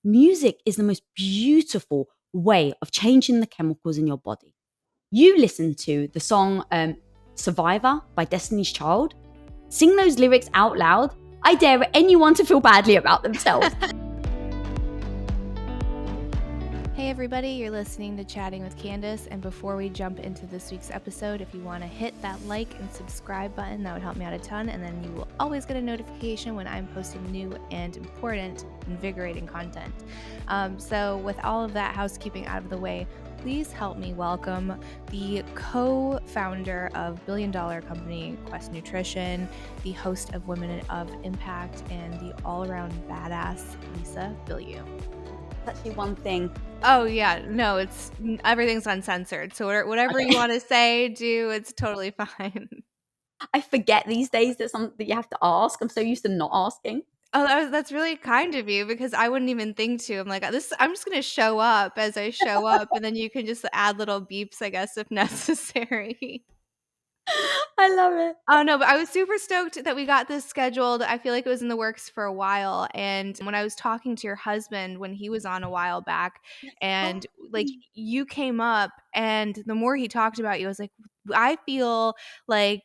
music is the most beautiful way of changing the chemicals in your body. You listen to the song Survivor by Destiny's Child, sing those lyrics out loud. I dare anyone to feel badly about themselves. Hey everybody, you're listening to Chatting with Candace, and before we jump into this week's episode, if you want to hit that like and subscribe button, that would help me out a ton, and then you will always get a notification when I'm posting new and important, invigorating content. So with all of that housekeeping out of the way, please help me welcome the co-founder of billion-dollar company Quest Nutrition, the host of Women of Impact, and the all-around badass Lisa Bilyeu. Actually, one thing. Oh yeah, no, it's everything's uncensored. So whatever you want to say, do, it's totally fine. I forget these days that you have to ask. I'm so used to not asking. Oh, that's really kind of you, because I wouldn't even think to. I'm like, I'm just gonna show up as I show up, and then you can just add little beeps, I guess, if necessary. I love it. Oh no, but I was super stoked that we got this scheduled. I feel like it was in the works for a while. And when I was talking to your husband when he was on a while back, and like you came up, and the more he talked about you, I was like, I feel like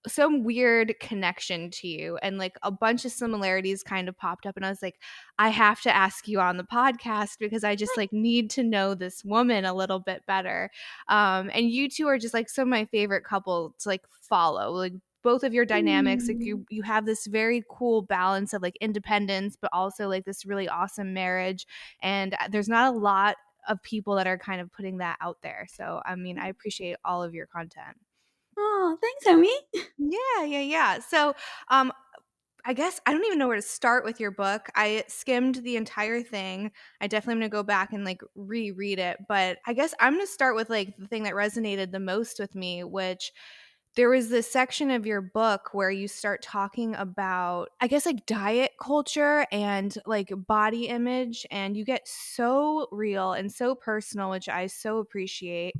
some weird connection to you, and like a bunch of similarities kind of popped up, and I was like, I have to ask you on the podcast because I just like need to know this woman a little bit better. And you two are just like some of my favorite couple to like follow. Like both of your dynamics, like you have this very cool balance of like independence, but also like this really awesome marriage. And there's not a lot of people that are kind of putting that out there. So I mean, I appreciate all of your content. Oh, thanks, homie. Yeah. So, I guess I don't even know where to start with your book. I skimmed the entire thing. I definitely am going to go back and like reread it, but I guess I'm going to start with like the thing that resonated the most with me, which there was this section of your book where you start talking about, I guess, like diet culture and like body image, and you get so real and so personal, which I so appreciate.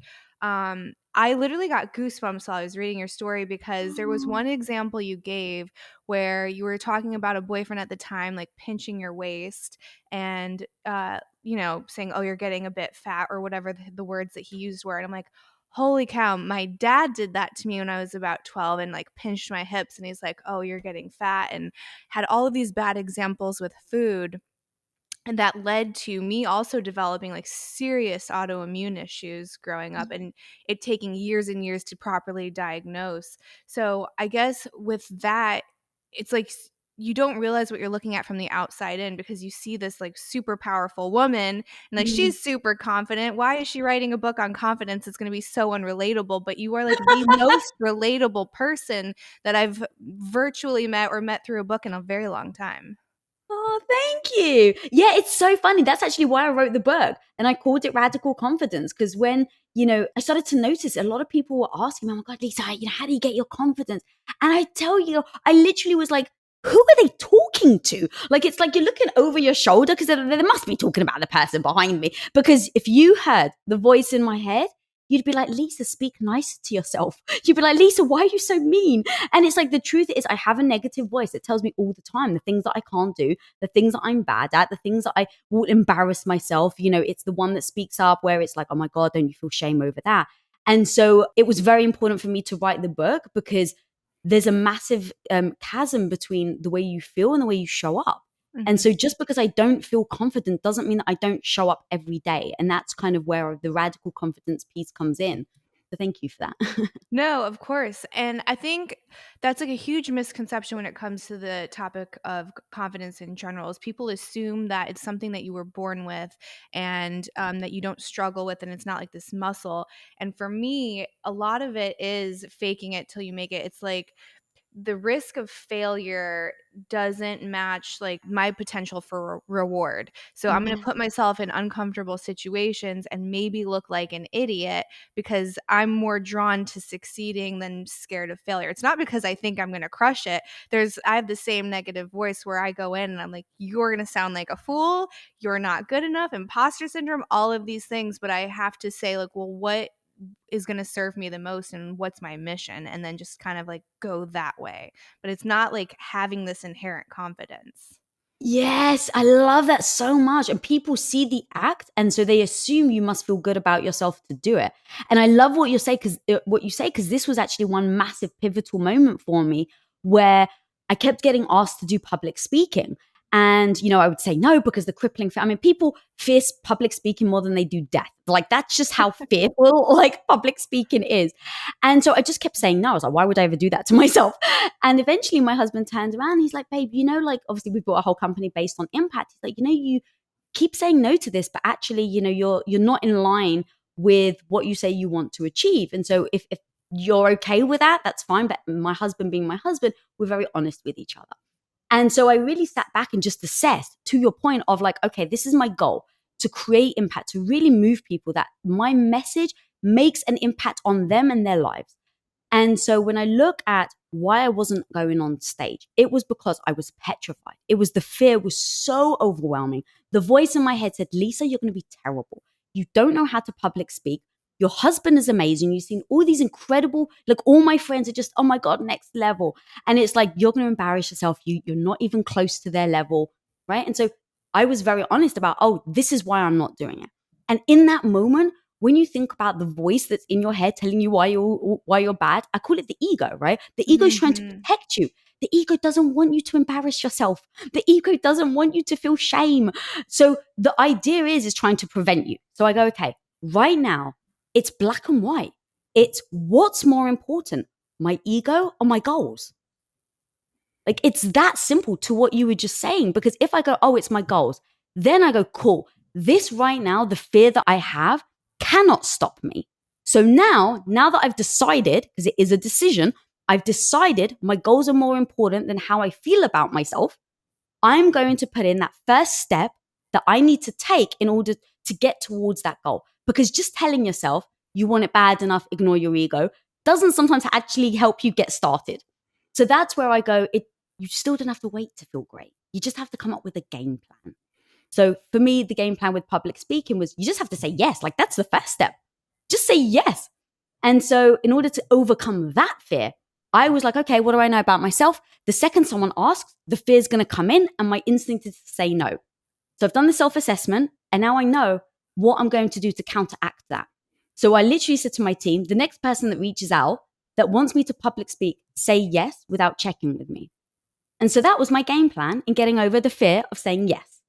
I literally got goosebumps while I was reading your story, because there was one example you gave where you were talking about a boyfriend at the time, like pinching your waist and, saying, oh, you're getting a bit fat, or whatever the words that he used were. And I'm like, holy cow, my dad did that to me when I was about 12 and like pinched my hips, and he's like, oh, you're getting fat, and had all of these bad examples with food. And that led to me also developing like serious autoimmune issues growing up, and it taking years and years to properly diagnose. So I guess with that, it's like you don't realize what you're looking at from the outside in, because you see this like super powerful woman and like she's super confident. Why is she writing a book on confidence? It's going to be so unrelatable, but you are like the most relatable person that I've virtually met or met through a book in a very long time. Oh, thank you. Yeah, it's so funny. That's actually why I wrote the book. And I called it Radical Confidence, because when, I started to notice a lot of people were asking me, oh my God, Lisa, how do you get your confidence? And I tell you, I literally was like, who are they talking to? Like, it's like you're looking over your shoulder, because they must be talking about the person behind me. Because if you heard the voice in my head, you'd be like, Lisa, speak nice to yourself. You'd be like, Lisa, why are you so mean? And it's like, the truth is, I have a negative voice that tells me all the time the things that I can't do, the things that I'm bad at, the things that I will embarrass myself. It's the one that speaks up where it's like, oh my God, don't you feel shame over that? And so it was very important for me to write the book, because there's a massive chasm between the way you feel and the way you show up. And so just because I don't feel confident doesn't mean that I don't show up every day. And that's kind of where the radical confidence piece comes in. So thank you for that. No, of course. And I think that's like a huge misconception when it comes to the topic of confidence in general, is people assume that it's something that you were born with, and that you don't struggle with, and it's not like this muscle. And for me, a lot of it is faking it till you make it. It's like the risk of failure doesn't match like my potential for reward. So I'm going to put myself in uncomfortable situations and maybe look like an idiot, because I'm more drawn to succeeding than scared of failure. It's not because I think I'm going to crush it. I have the same negative voice where I go in and I'm like, you're going to sound like a fool. You're not good enough. Imposter syndrome, all of these things. But I have to say, like, well, what is going to serve me the most and what's my mission, and then just kind of like go that way. But it's not like having this inherent confidence. Yes, I love that so much. And people see the act, and so they assume you must feel good about yourself to do it. And I love what you say because this was actually one massive pivotal moment for me where I kept getting asked to do public speaking. And I would say no because the crippling fear. I mean, people fear public speaking more than they do death. Like that's just how fearful like public speaking is. And so I just kept saying no. I was like, why would I ever do that to myself? And eventually my husband turned around. He's like, babe, like obviously we built a whole company based on impact. He's like, you keep saying no to this, but actually, you're not in line with what you say you want to achieve. And so if you're okay with that, that's fine. But my husband being my husband, we're very honest with each other. And so I really sat back and just assessed to your point of like, okay, this is my goal to create impact, to really move people, that my message makes an impact on them and their lives. And so when I look at why I wasn't going on stage, it was because I was petrified. It was the fear was so overwhelming. The voice in my head said, Lisa, you're going to be terrible. You don't know how to public speak. Your husband is amazing. You've seen all these incredible, like all my friends are just, oh my God, next level. And it's like, you're going to embarrass yourself. You're not even close to their level. Right. And so I was very honest about, oh, this is why I'm not doing it. And in that moment, when you think about the voice that's in your head telling you why you're bad, I call it the ego, right? The ego is trying to Mhm. protect you. The ego doesn't want you to embarrass yourself. The ego doesn't want you to feel shame. So the idea is trying to prevent you. So I go, okay, right now it's black and white. It's what's more important, my ego or my goals? Like it's that simple to what you were just saying. Because if I go, oh, it's my goals, then I go, cool. This right now, the fear that I have cannot stop me. So now that I've decided, because it is a decision, I've decided my goals are more important than how I feel about myself. I'm going to put in that first step that I need to take in order to get towards that goal. Because just telling yourself you want it bad enough, ignore your ego, doesn't sometimes actually help you get started. So that's where I go, you still don't have to wait to feel great. You just have to come up with a game plan. So for me, the game plan with public speaking was you just have to say yes. Like that's the first step. Just say yes. And so in order to overcome that fear, I was like, okay, what do I know about myself? The second someone asks, the fear is going to come in and my instinct is to say no. So I've done the self-assessment and now I know what I'm going to do to counteract that. So I literally said to my team, the next person that reaches out that wants me to public speak, say yes without checking with me. And so that was my game plan in getting over the fear of saying yes.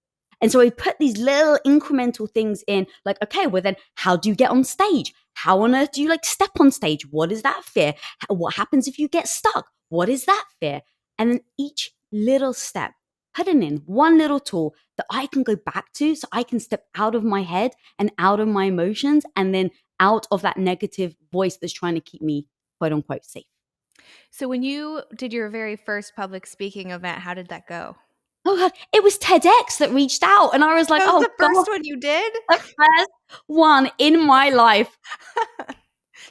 And so I put these little incremental things in, like, okay, well then how do you get on stage? How on earth do you like step on stage? What is that fear? What happens if you get stuck? What is that fear? And then each little step, putting in one little tool that I can go back to so I can step out of my head and out of my emotions and then out of that negative voice that's trying to keep me quote unquote safe. So when you did your very first public speaking event, how did that go? Oh God, it was TEDx that reached out, and I was like, That was "Oh the God, first one you did? the first one in my life."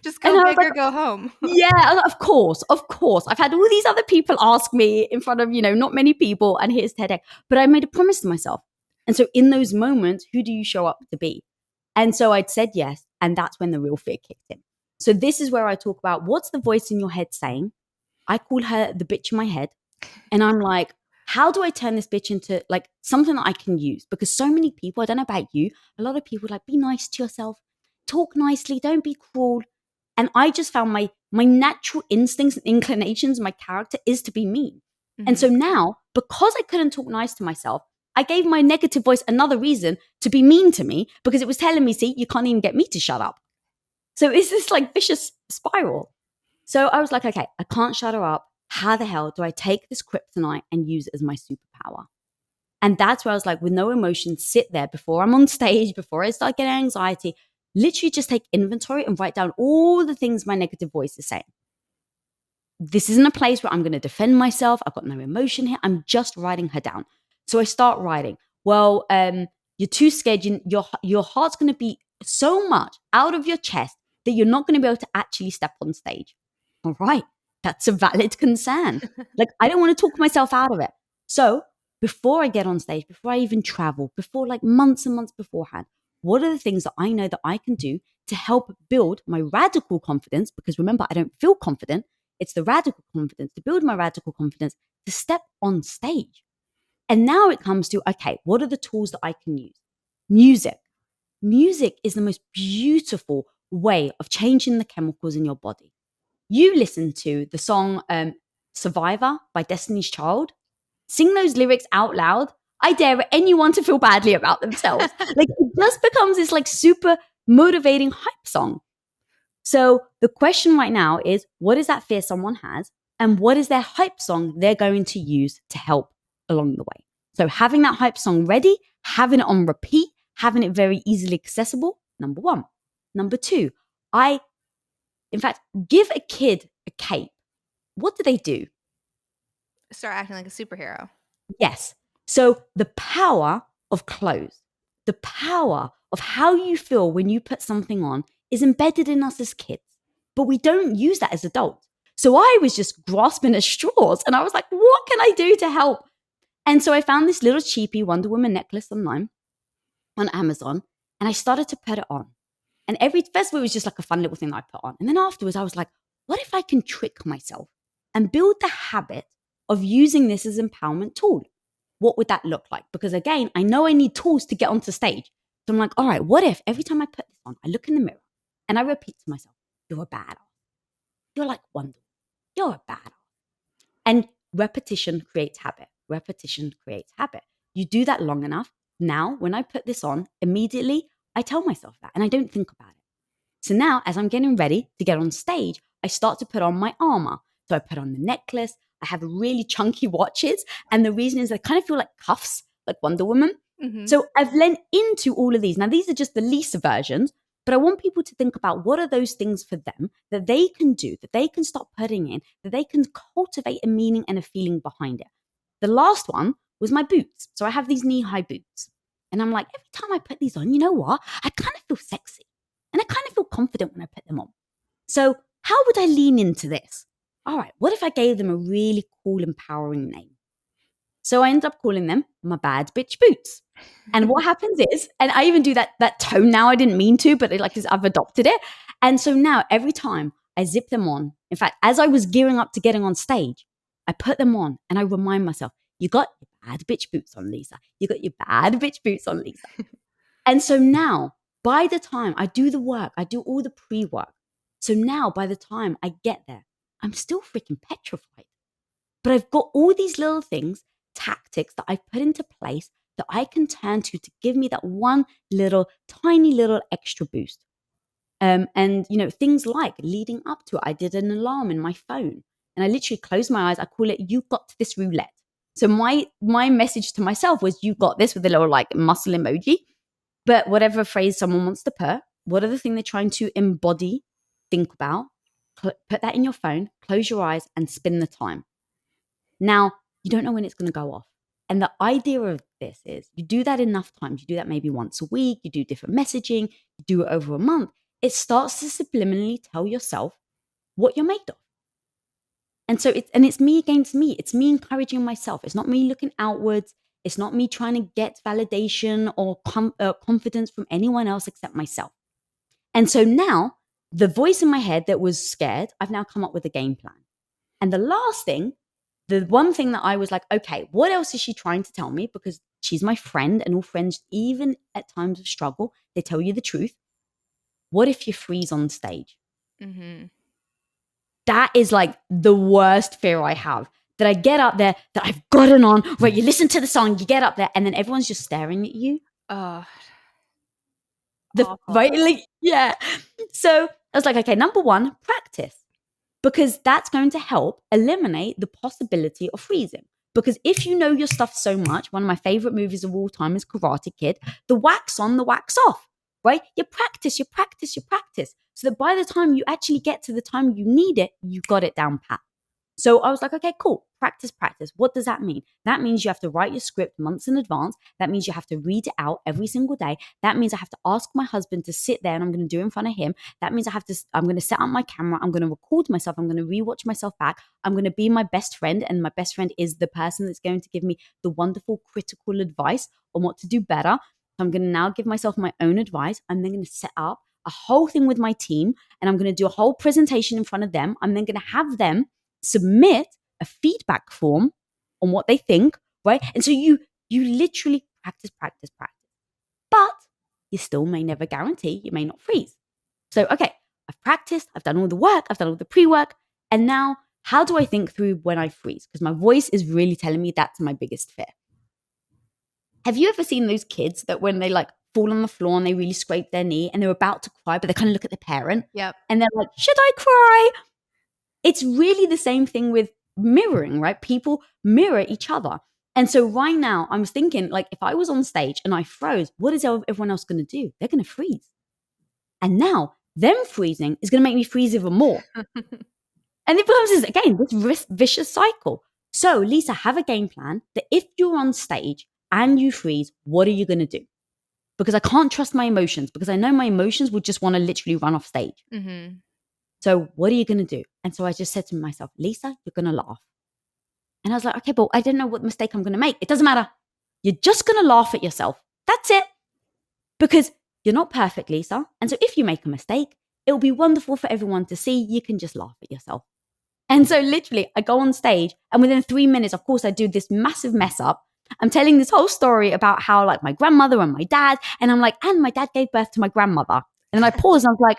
Just And go I was big like, or go home. "Yeah, I was like, of course, of course." I've had all these other people ask me in front of not many people, and here's TEDx. But I made a promise to myself, and so in those moments, who do you show up to be? And so I'd said yes, and that's when the real fear kicked in. So this is where I talk about what's the voice in your head saying. I call her the bitch in my head. And I'm like, how do I turn this bitch into like something that I can use? Because so many people, I don't know about you, a lot of people like, be nice to yourself, talk nicely, don't be cruel. And I just found my natural instincts and inclinations, my character is to be mean. And so Mhm. now, because I couldn't talk nice to myself, I gave my negative voice another reason to be mean to me because it was telling me, see, you can't even get me to shut up. So it's this like vicious spiral. So I was like, okay, I can't shut her up. How the hell do I take this kryptonite and use it as my superpower? And that's where I was like, with no emotion, sit there before I'm on stage, before I start getting anxiety, literally just take inventory and write down all the things my negative voice is saying. This isn't a place where I'm going to defend myself. I've got no emotion here. I'm just writing her down. So I start writing. Well, you're too scared. Your heart's going to be so much out of your chest that you're not going to be able to actually step on stage. All right. That's a valid concern. Like, I don't want to talk myself out of it. So before I get on stage, before I even travel, before like months and months beforehand, what are the things that I know that I can do to help build my radical confidence? Because remember, I don't feel confident. It's the radical confidence to build my radical confidence to step on stage. And now it comes to, okay, what are the tools that I can use? Music. Music is the most beautiful way of changing the chemicals in your body. You listen to the song Survivor by Destiny's Child, sing those lyrics out loud. I dare anyone to feel badly about themselves. Like, it just becomes this like super motivating hype song. So the question right now is, what is that fear someone has? And what is their hype song they're going to use to help along the way? So having that hype song ready, having it on repeat, having it very easily accessible, number one. Number two, in fact, give a kid a cape. What do? Start acting like a superhero. Yes. So the power of clothes, the power of how you feel when you put something on is embedded in us as kids, but we don't use that as adults. So I was just grasping at straws and I was like, what can I do to help? And so I found this little cheapy Wonder Woman necklace online on Amazon and I started to put it on. And first of all, it was just like a fun little thing that I put on. And then afterwards, I was like, what if I can trick myself and build the habit of using this as an empowerment tool? What would that look like? Because again, I know I need tools to get onto stage. So I'm like, all right, what if every time I put this on, I look in the mirror and I repeat to myself, you're a badass. You're like Wonder. You're a badass. And repetition creates habit. Repetition creates habit. You do that long enough. Now, when I put this on, immediately I tell myself that and I don't think about it. So now, as I'm getting ready to get on stage, I start to put on my armor. So I put on the necklace. I have really chunky watches. And the reason is I kind of feel like cuffs, like Wonder Woman. Mm-hmm. So I've lent into all of these. Now, these are just the Lisa versions, but I want people to think about what are those things for them that they can do, that they can start putting in, that they can cultivate a meaning and a feeling behind it. The last one was my boots. So I have these knee-high boots. And I'm like, every time I put these on, you know what? I kind of feel sexy. And I kind of feel confident when I put them on. So how would I lean into this? All right, what if I gave them a really cool, empowering name? So I ended up calling them my bad bitch boots. And what happens is, and I even do that tone now, I didn't mean to, but I've adopted it. And so now every time I zip them on, in fact, as I was gearing up to getting on stage, I put them on and I remind myself, you got your bad bitch boots on, Lisa. You got your bad bitch boots on, Lisa. And so now, by the time I do the work, I do all the pre-work. So now by the time I get there, I'm still freaking petrified. But I've got all these little things, tactics that I've put into place that I can turn to give me that one little, tiny little extra boost. And, things like leading up to it, I did an alarm in my phone and I literally closed my eyes. I call it, you got this roulette. So my message to myself was, you got this, with a little like muscle emoji. But whatever phrase someone wants to put, what are the thing they're trying to embody, think about, put that in your phone, close your eyes and spin the time. Now, you don't know when it's going to go off. And the idea of this is you do that enough times. You do that maybe once a week. You do different messaging. You do it over a month. It starts to subliminally tell yourself what you're made of. And so it's me against me. It's me encouraging myself. It's not me looking outwards. It's not me trying to get validation or confidence from anyone else except myself. And so now the voice in my head that was scared, I've now come up with a game plan. And the last thing, the one thing that I was like, okay, what else is she trying to tell me? Because she's my friend and all friends, even at times of struggle, they tell you the truth. What if you freeze on stage? Mm-hmm. That is like the worst fear I have. That I get up there, that I've gotten on, right? You listen to the song, you get up there, and then everyone's just staring at you. Right? Yeah. So I was like, okay, number one, practice. Because that's going to help eliminate the possibility of freezing. Because if you know your stuff so much, one of my favorite movies of all time is Karate Kid, the wax on, the wax off, right? You practice, you practice, you practice. So that by the time you actually get to the time you need it, you got it down pat. So I was like, okay, cool. Practice, practice. What does that mean? That means you have to write your script months in advance. That means you have to read it out every single day. That means I have to ask my husband to sit there and I'm going to do it in front of him. That means I'm going to set up my camera. I'm going to record myself. I'm going to rewatch myself back. I'm going to be my best friend. And my best friend is the person that's going to give me the wonderful critical advice on what to do better. So I'm going to now give myself my own advice. I'm then going to set up a whole thing with my team and I'm going to do a whole presentation in front of them. I'm then going to have them submit a feedback form on what they think, right? And so you literally practice, practice, practice. But you still may never guarantee you may not freeze. So, okay, I've practiced, I've done all the work, I've done all the pre-work, and now how do I think through when I freeze? Because my voice is really telling me that's my biggest fear. Have you ever seen those kids that when they like fall on the floor and they really scrape their knee and they're about to cry, but they kind of look at the parent Yep. and they're like, should I cry? It's really the same thing with mirroring, right? People mirror each other. And so right now I'm thinking, like, if I was on stage and I froze, what is everyone else going to do? They're going to freeze. And now them freezing is going to make me freeze even more. And it becomes this, again, this vicious cycle. So, Lisa, have a game plan that if you're on stage and you freeze, what are you going to do? Because I can't trust my emotions, because I know my emotions would just want to literally run off stage. Mm-hmm. So, what are you going to do? And so I just said to myself, Lisa, you're going to laugh. And I was like, okay, but I don't know what mistake I'm going to make. It doesn't matter. You're just going to laugh at yourself. That's it. Because you're not perfect, Lisa. And so if you make a mistake, it'll be wonderful for everyone to see. You can just laugh at yourself. And so literally I go on stage and within 3 minutes, of course, I do this massive mess up. I'm telling this whole story about how like my grandmother and my dad, and I'm like, and my dad gave birth to my grandmother. And then I paused and I was like,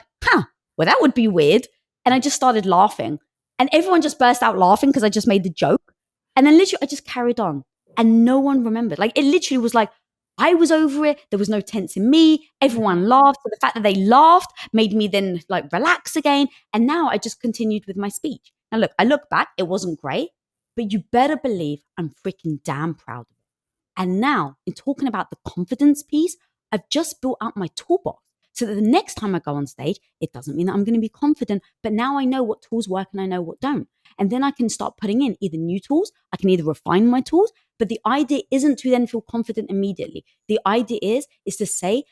well, that would be weird. And I just started laughing. And everyone just burst out laughing because I just made the joke. And then literally I just carried on and no one remembered. Like it literally was like, I was over it. There was no tense in me. Everyone laughed. So the fact that they laughed made me then like relax again. And now I just continued with my speech. Now look, I look back, it wasn't great, but you better believe I'm freaking damn proud of it. And now in talking about the confidence piece, I've just built out my toolbox so that the next time I go on stage, it doesn't mean that I'm going to be confident, but now I know what tools work and I know what don't. And then I can start putting in either new tools, I can either refine my tools, but the idea isn't to then feel confident immediately. The idea is to say,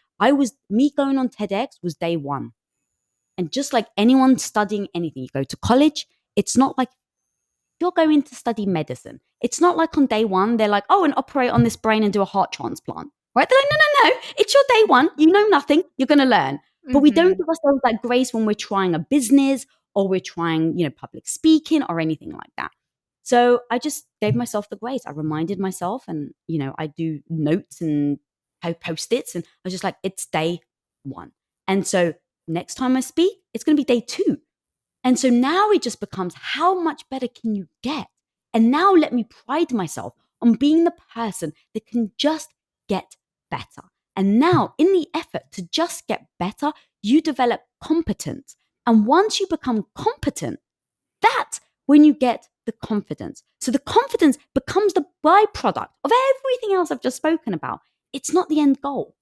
me going on TEDx was day one. And just like anyone studying anything, you go to college, it's not like you're going to study medicine. It's not like on day one, they're like, oh, and operate on this brain and do a heart transplant, right? They're like, no. It's your day one. You know nothing. You're going to learn. But we don't give ourselves that grace when we're trying a business or we're trying, public speaking or anything like that. So I just gave myself the grace. I reminded myself and, I do notes and post-its and I was just like, it's day one. And so next time I speak, it's going to be day two. And so now it just becomes how much better can you get? And now let me pride myself on being the person that can just get better. And now in the effort to just get better, you develop competence. And once you become competent, that's when you get the confidence. So the confidence becomes the byproduct of everything else I've just spoken about. It's not the end goal.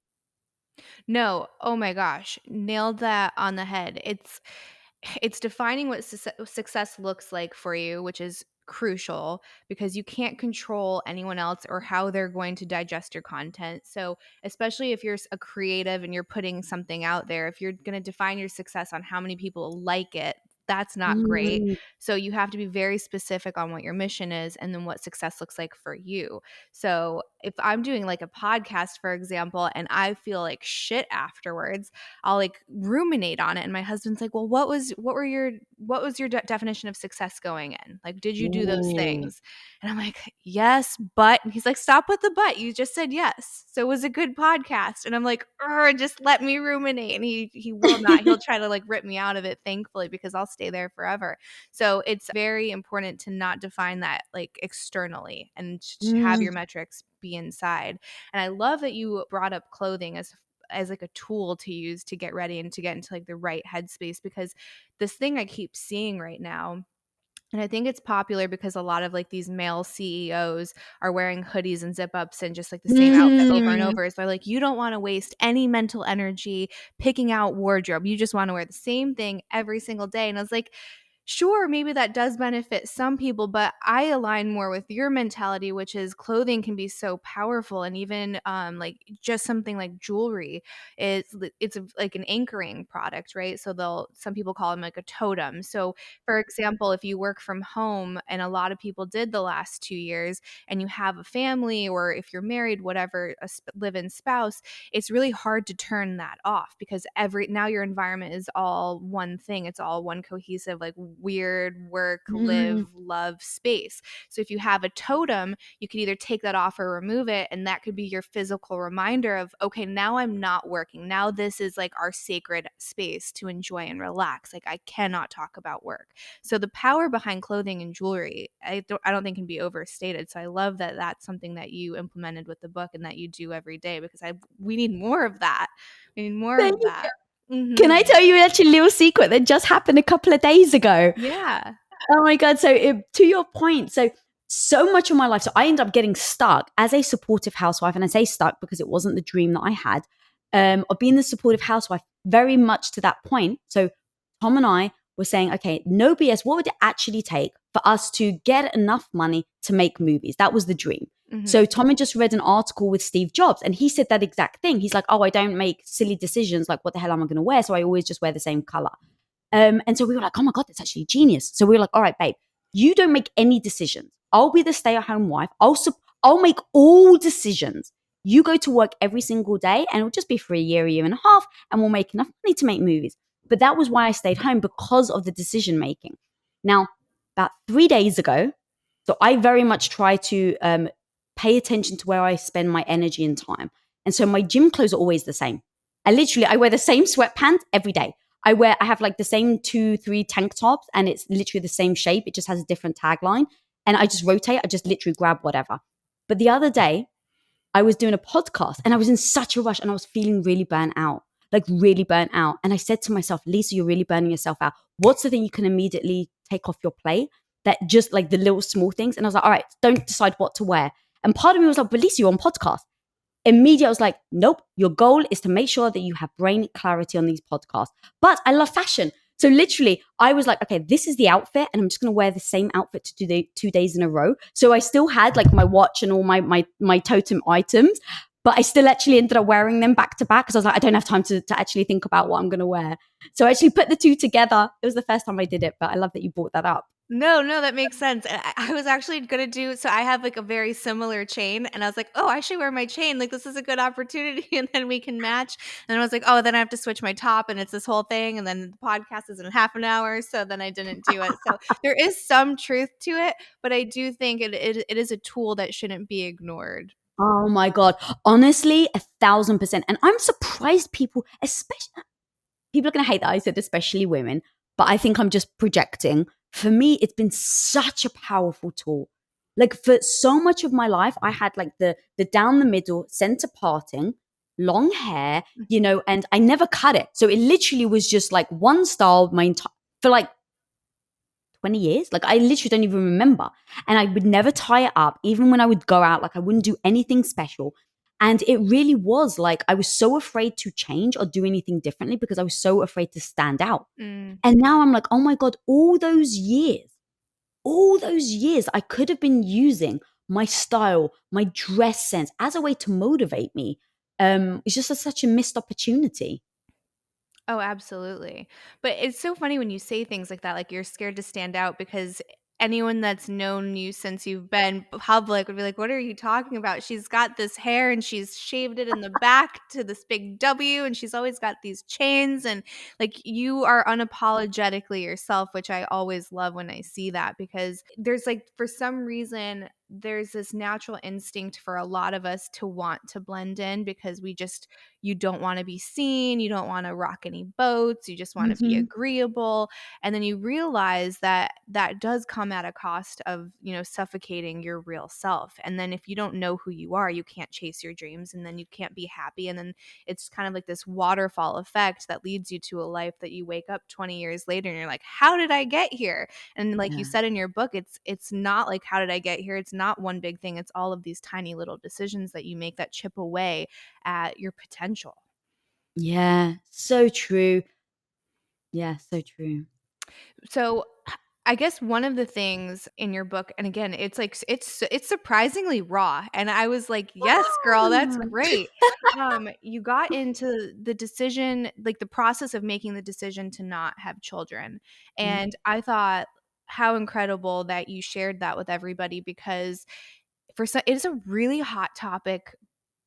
No. Oh my gosh. Nailed that on the head. It's defining what success looks like for you, which is crucial because you can't control anyone else or how they're going to digest your content. So, especially if you're a creative and you're putting something out there, if you're going to define your success on how many people like it, that's not great. Mm. So, you have to be very specific on what your mission is and then what success looks like for you. So, if I'm doing like a podcast, for example, and I feel like shit afterwards, I'll like ruminate on it. And my husband's like, well, what was your definition of success going in? Like, did you do those Ooh. things? And I'm like, yes, but, and he's like, stop with the but. You just said yes. So it was a good podcast. And I'm like, just let me ruminate. And he will not. He'll try to like rip me out of it, thankfully, because I'll stay there forever. So it's very important to not define that like externally and to have your metrics be inside. And I love that you brought up clothing as like a tool to use to get ready and to get into like the right headspace, because this thing I keep seeing right now, and I think it's popular because a lot of like these male CEOs are wearing hoodies and zip ups and just like the same outfit over and over. So they're like, you don't want to waste any mental energy picking out wardrobe. You just want to wear the same thing every single day. And I was like, sure, maybe that does benefit some people, but I align more with your mentality, which is clothing can be so powerful. And even like just something like jewelry it's like an anchoring product, right? So some people call them like a totem. So for example, if you work from home, and a lot of people did the last 2 years, and you have a family, or if you're married, whatever, a live-in spouse, it's really hard to turn that off because now your environment is all one thing. It's all one cohesive, like weird work, Mm. live, love space. So if you have a totem, you could either take that off or remove it. And that could be your physical reminder of, okay, now I'm not working. Now this is like our sacred space to enjoy and relax. Like I cannot talk about work. So the power behind clothing and jewelry, I don't think can be overstated. So I love that that's something that you implemented with the book and that you do every day, because we need more of that. We need more Thank of you. that. Can I Mhm. tell you actually a little secret that just happened a couple of days ago? Yeah. Oh my God. So, to your point, so much of my life, so I ended up getting stuck as a supportive housewife. And I say stuck because it wasn't the dream that I had, of being the supportive housewife very much to that point. So, Tom and I were saying, okay, no BS, what would it actually take for us to get enough money to make movies? That was the dream. Mhm. So, Tom had just read an article with Steve Jobs, and he said that exact thing. He's like, oh, I don't make silly decisions like what the hell am I going to wear? So, I always just wear the same color. And so we were like, oh my God, that's actually genius. So we were like, all right, babe, you don't make any decisions. I'll be the stay-at-home wife. I'll make all decisions. You go to work every single day, and it'll just be for a year and a half, and we'll make enough money to make movies. But that was why I stayed home, because of the decision making. Now, about 3 days ago, so I very much try to pay attention to where I spend my energy and time. And so my gym clothes are always the same. I wear the same sweatpants every day. I have like the same 2, 3 tank tops, and it's literally the same shape. It just has a different tagline. And I just rotate. I just literally grab whatever. But the other day, I was doing a podcast and I was in such a rush and I was feeling really burnt out, like really burnt out. And I said to myself, Lisa, you're really burning yourself out. What's the thing you can immediately take off your plate? That just like the little small things. And I was like, all right, don't decide what to wear. And part of me was like, but Lisa, you're on podcast. Immediately, I was like, nope, your goal is to make sure that you have brain clarity on these podcasts. But I love fashion. So literally, I was like, okay, this is the outfit, and I'm just going to wear the same outfit to do the 2 days in a row. So I still had like my watch and all my totem items, but I still actually ended up wearing them back to back because I was like, I don't have time to actually think about what I'm going to wear. So I actually put the two together. It was the first time I did it, but I love that you brought that up. No, no, that makes sense. And I was actually gonna do so I have like a very similar chain, and I was like, "Oh, I should wear my chain. Like this is a good opportunity and then we can match." And I was like, "Oh, then I have to switch my top and it's this whole thing and then the podcast is in half an hour." So then I didn't do it. So there is some truth to it, but I do think it is a tool that shouldn't be ignored. Oh my God. Honestly, 1,000%. And I'm surprised especially people are going to hate that I said especially women, but I think I'm just projecting. For me, it's been such a powerful tool. Like for so much of my life, I had like the down the middle, center parting, long hair, and I never cut it. So it literally was just like one style my entire for like 20 years. Like I literally don't even remember. And I would never tie it up, even when I would go out, like I wouldn't do anything special. And it really was like I was so afraid to change or do anything differently because I was so afraid to stand out. Mm. And now I'm like, oh my God, all those years, I could have been using my style, my dress sense as a way to motivate me. It's just such a missed opportunity. Oh, absolutely. But it's so funny when you say things like that, like you're scared to stand out because anyone that's known you since you've been public would be like, "What are you talking about? She's got this hair and she's shaved it in the back to this big W and she's always got these chains." And like you are unapologetically yourself, which I always love when I see that, because there's like, for some reason, there's this natural instinct for a lot of us to want to blend in because you don't want to be seen, you don't want to rock any boats, you just want to be Hmm. agreeable. And then you realize that that does come at a cost of, suffocating your real self. And then if you don't know who you are, you can't chase your dreams, and then you can't be happy. And then it's kind of like this waterfall effect that leads you to a life that you wake up 20 years later and you're like, how did I get here? And like you Yeah. said in your book, it's not like, how did I get here? It's not one big thing. It's all of these tiny little decisions that you make that chip away at your potential. Yeah. So true. Yeah. So true. So I guess one of the things in your book, and again, it's like it's surprisingly raw, and I was like, "Yes, girl, that's Ah. great." You got into the decision, like the process of making the decision to not have children, Mm. and I thought how incredible that you shared that with everybody, because it is a really hot topic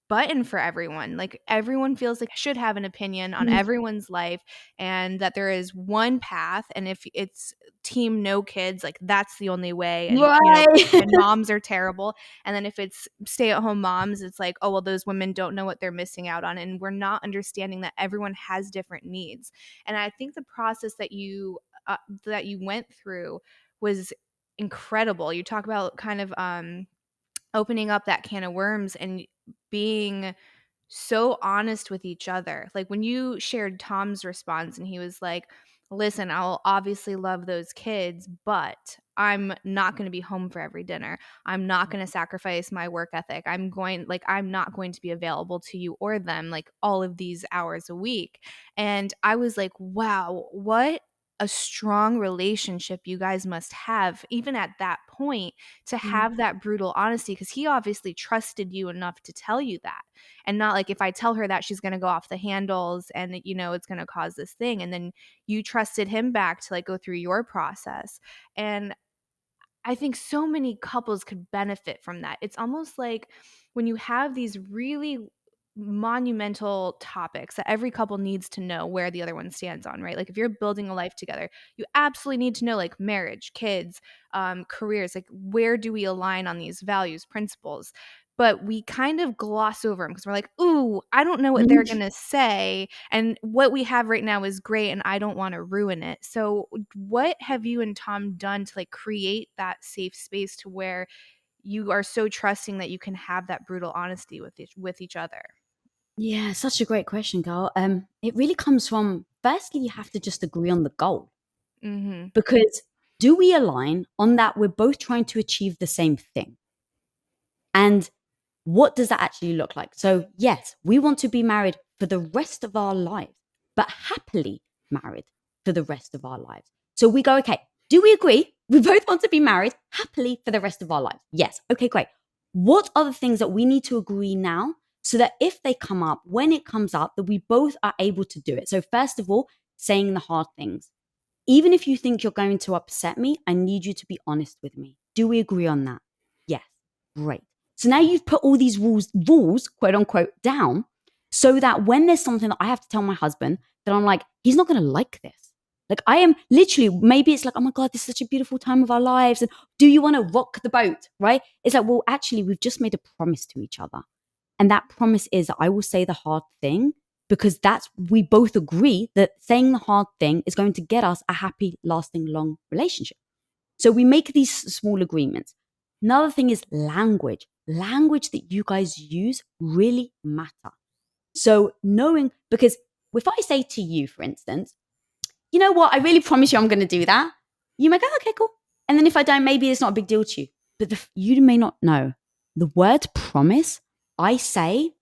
button for everyone. Like everyone feels like should have an opinion on Mm. everyone's life, and that there is one path, and if it's team no kids, like that's the only way, and Right. and moms are terrible. And then if it's stay-at-home moms, it's like, oh well, those women don't know what they're missing out on, and we're not understanding that everyone has different needs. And I think the process that you went through was incredible. You talk about kind of opening up that can of worms and being so honest with each other. Like when you shared Tom's response and he was like, listen, I'll obviously love those kids, but I'm not going to be home for every dinner. I'm not going to sacrifice my work ethic. I'm not going to be available to you or them like all of these hours a week. And I was like, wow, what a strong relationship you guys must have, even at that point, to Mm. have that brutal honesty, because he obviously trusted you enough to tell you that. And not like, if I tell her that, she's going to go off the handles and it's going to cause this thing. And then you trusted him back to like go through your process. And I think so many couples could benefit from that. It's almost like when you have these really monumental topics that every couple needs to know where the other one stands on, right? Like if you're building a life together, you absolutely need to know like marriage, kids, careers, like where do we align on these values, principles? But we kind of gloss over them because we're like, ooh, I don't know what they're going to say. And what we have right now is great and I don't want to ruin it. So what have you and Tom done to like create that safe space to where you are so trusting that you can have that brutal honesty with each other? Yeah, such a great question, Carl. It really comes from, firstly, you have to just agree on the goal, Mhm. because do we align on that we're both trying to achieve the same thing? And what does that actually look like? So, yes, we want to be married for the rest of our lives, but happily married for the rest of our lives. So we go, okay, do we agree? We both want to be married happily for the rest of our lives. Yes. Okay, great. What are the things that we need to agree now so that if they come up, when it comes up, that we both are able to do it? So, first of all, saying the hard things. Even if you think you're going to upset me, I need you to be honest with me. Do we agree on that? Yes. Great. So now you've put all these rules, quote unquote, down so that when there's something that I have to tell my husband that I'm like, he's not going to like this. Like I am literally, maybe it's like, oh my God, this is such a beautiful time of our lives. And do you want to rock the boat? Right? It's like, well, actually, we've just made a promise to each other. And that promise is that I will say the hard thing because we both agree that saying the hard thing is going to get us a happy, lasting, long relationship. So we make these small agreements. Another thing is language. Language that you guys use really matter. So knowing, because if I say to you, for instance, you know what, I really promise you I'm going to do that. You may go, okay, cool. And then if I don't, maybe it's not a big deal to you. But you may not know. The word promise, I say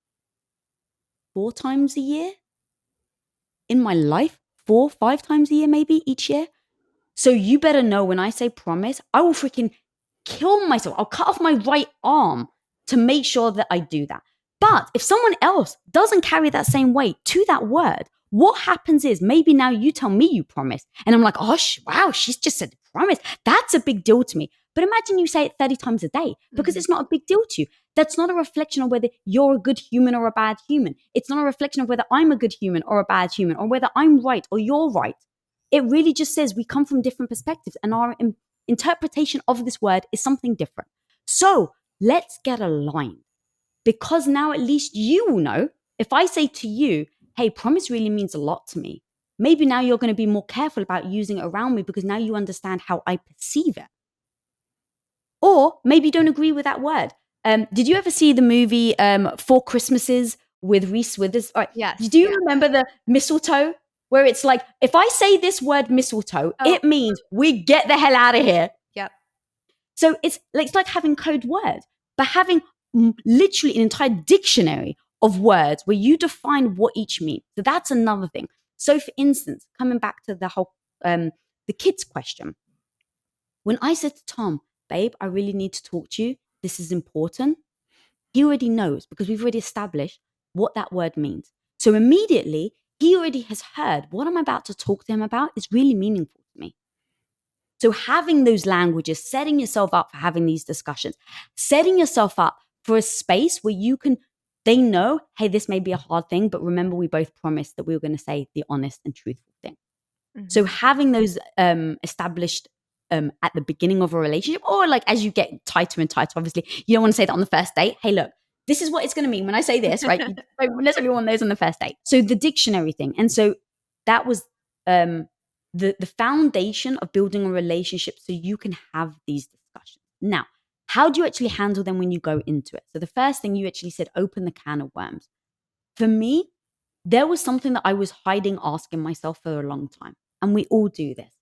4 times a year in my life, 5 times a year, maybe each year. So you better know when I say promise, I will freaking kill myself. I'll cut off my right arm to make sure that I do that. But if someone else doesn't carry that same weight to that word, what happens is maybe now you tell me you promise. And I'm like, oh, wow, she's just said promise. That's a big deal to me. But imagine you say it 30 times a day because Mhm. it's not a big deal to you. That's not a reflection of whether you're a good human or a bad human. It's not a reflection of whether I'm a good human or a bad human or whether I'm right or you're right. It really just says we come from different perspectives and our interpretation of this word is something different. So let's get aligned because now at least you will know if I say to you, hey, promise really means a lot to me. Maybe now you're going to be more careful about using it around me because now you understand how I perceive it. Or maybe you don't agree with that word. Did you ever see the movie Four Christmases with Reese Witherspoon? Yes. Do you Yeah. remember the mistletoe? Where it's like, if I say this word mistletoe, Oh, it means we get the hell out of here. yep. So it's like having code words, but having literally an entire dictionary of words where you define what each means. So that's another thing. So for instance, coming back to the whole the kids question, when I said to Tom, babe, I really need to talk to you. This is important. He already knows because we've already established what that word means. So immediately he already has heard what I'm about to talk to him about is really meaningful to me. So having those languages, setting yourself up for having these discussions, setting yourself up for a space where you can They know, hey, this may be a hard thing, but remember we both promised that we were going to say the honest and truthful thing. So having those established at the beginning of a relationship, or like as you get tighter and tighter, obviously, you don't want to say that on the first date. Hey, look, this is what it's going to mean when I say this, right? You don't necessarily want those on the first date. So the dictionary thing. And so that was the foundation of building a relationship so you can have these discussions. Now, how do you actually handle them when you go into it? So the first thing you actually said, open the can of worms. For me, there was something that I was hiding, asking myself for a long time. And we all do this.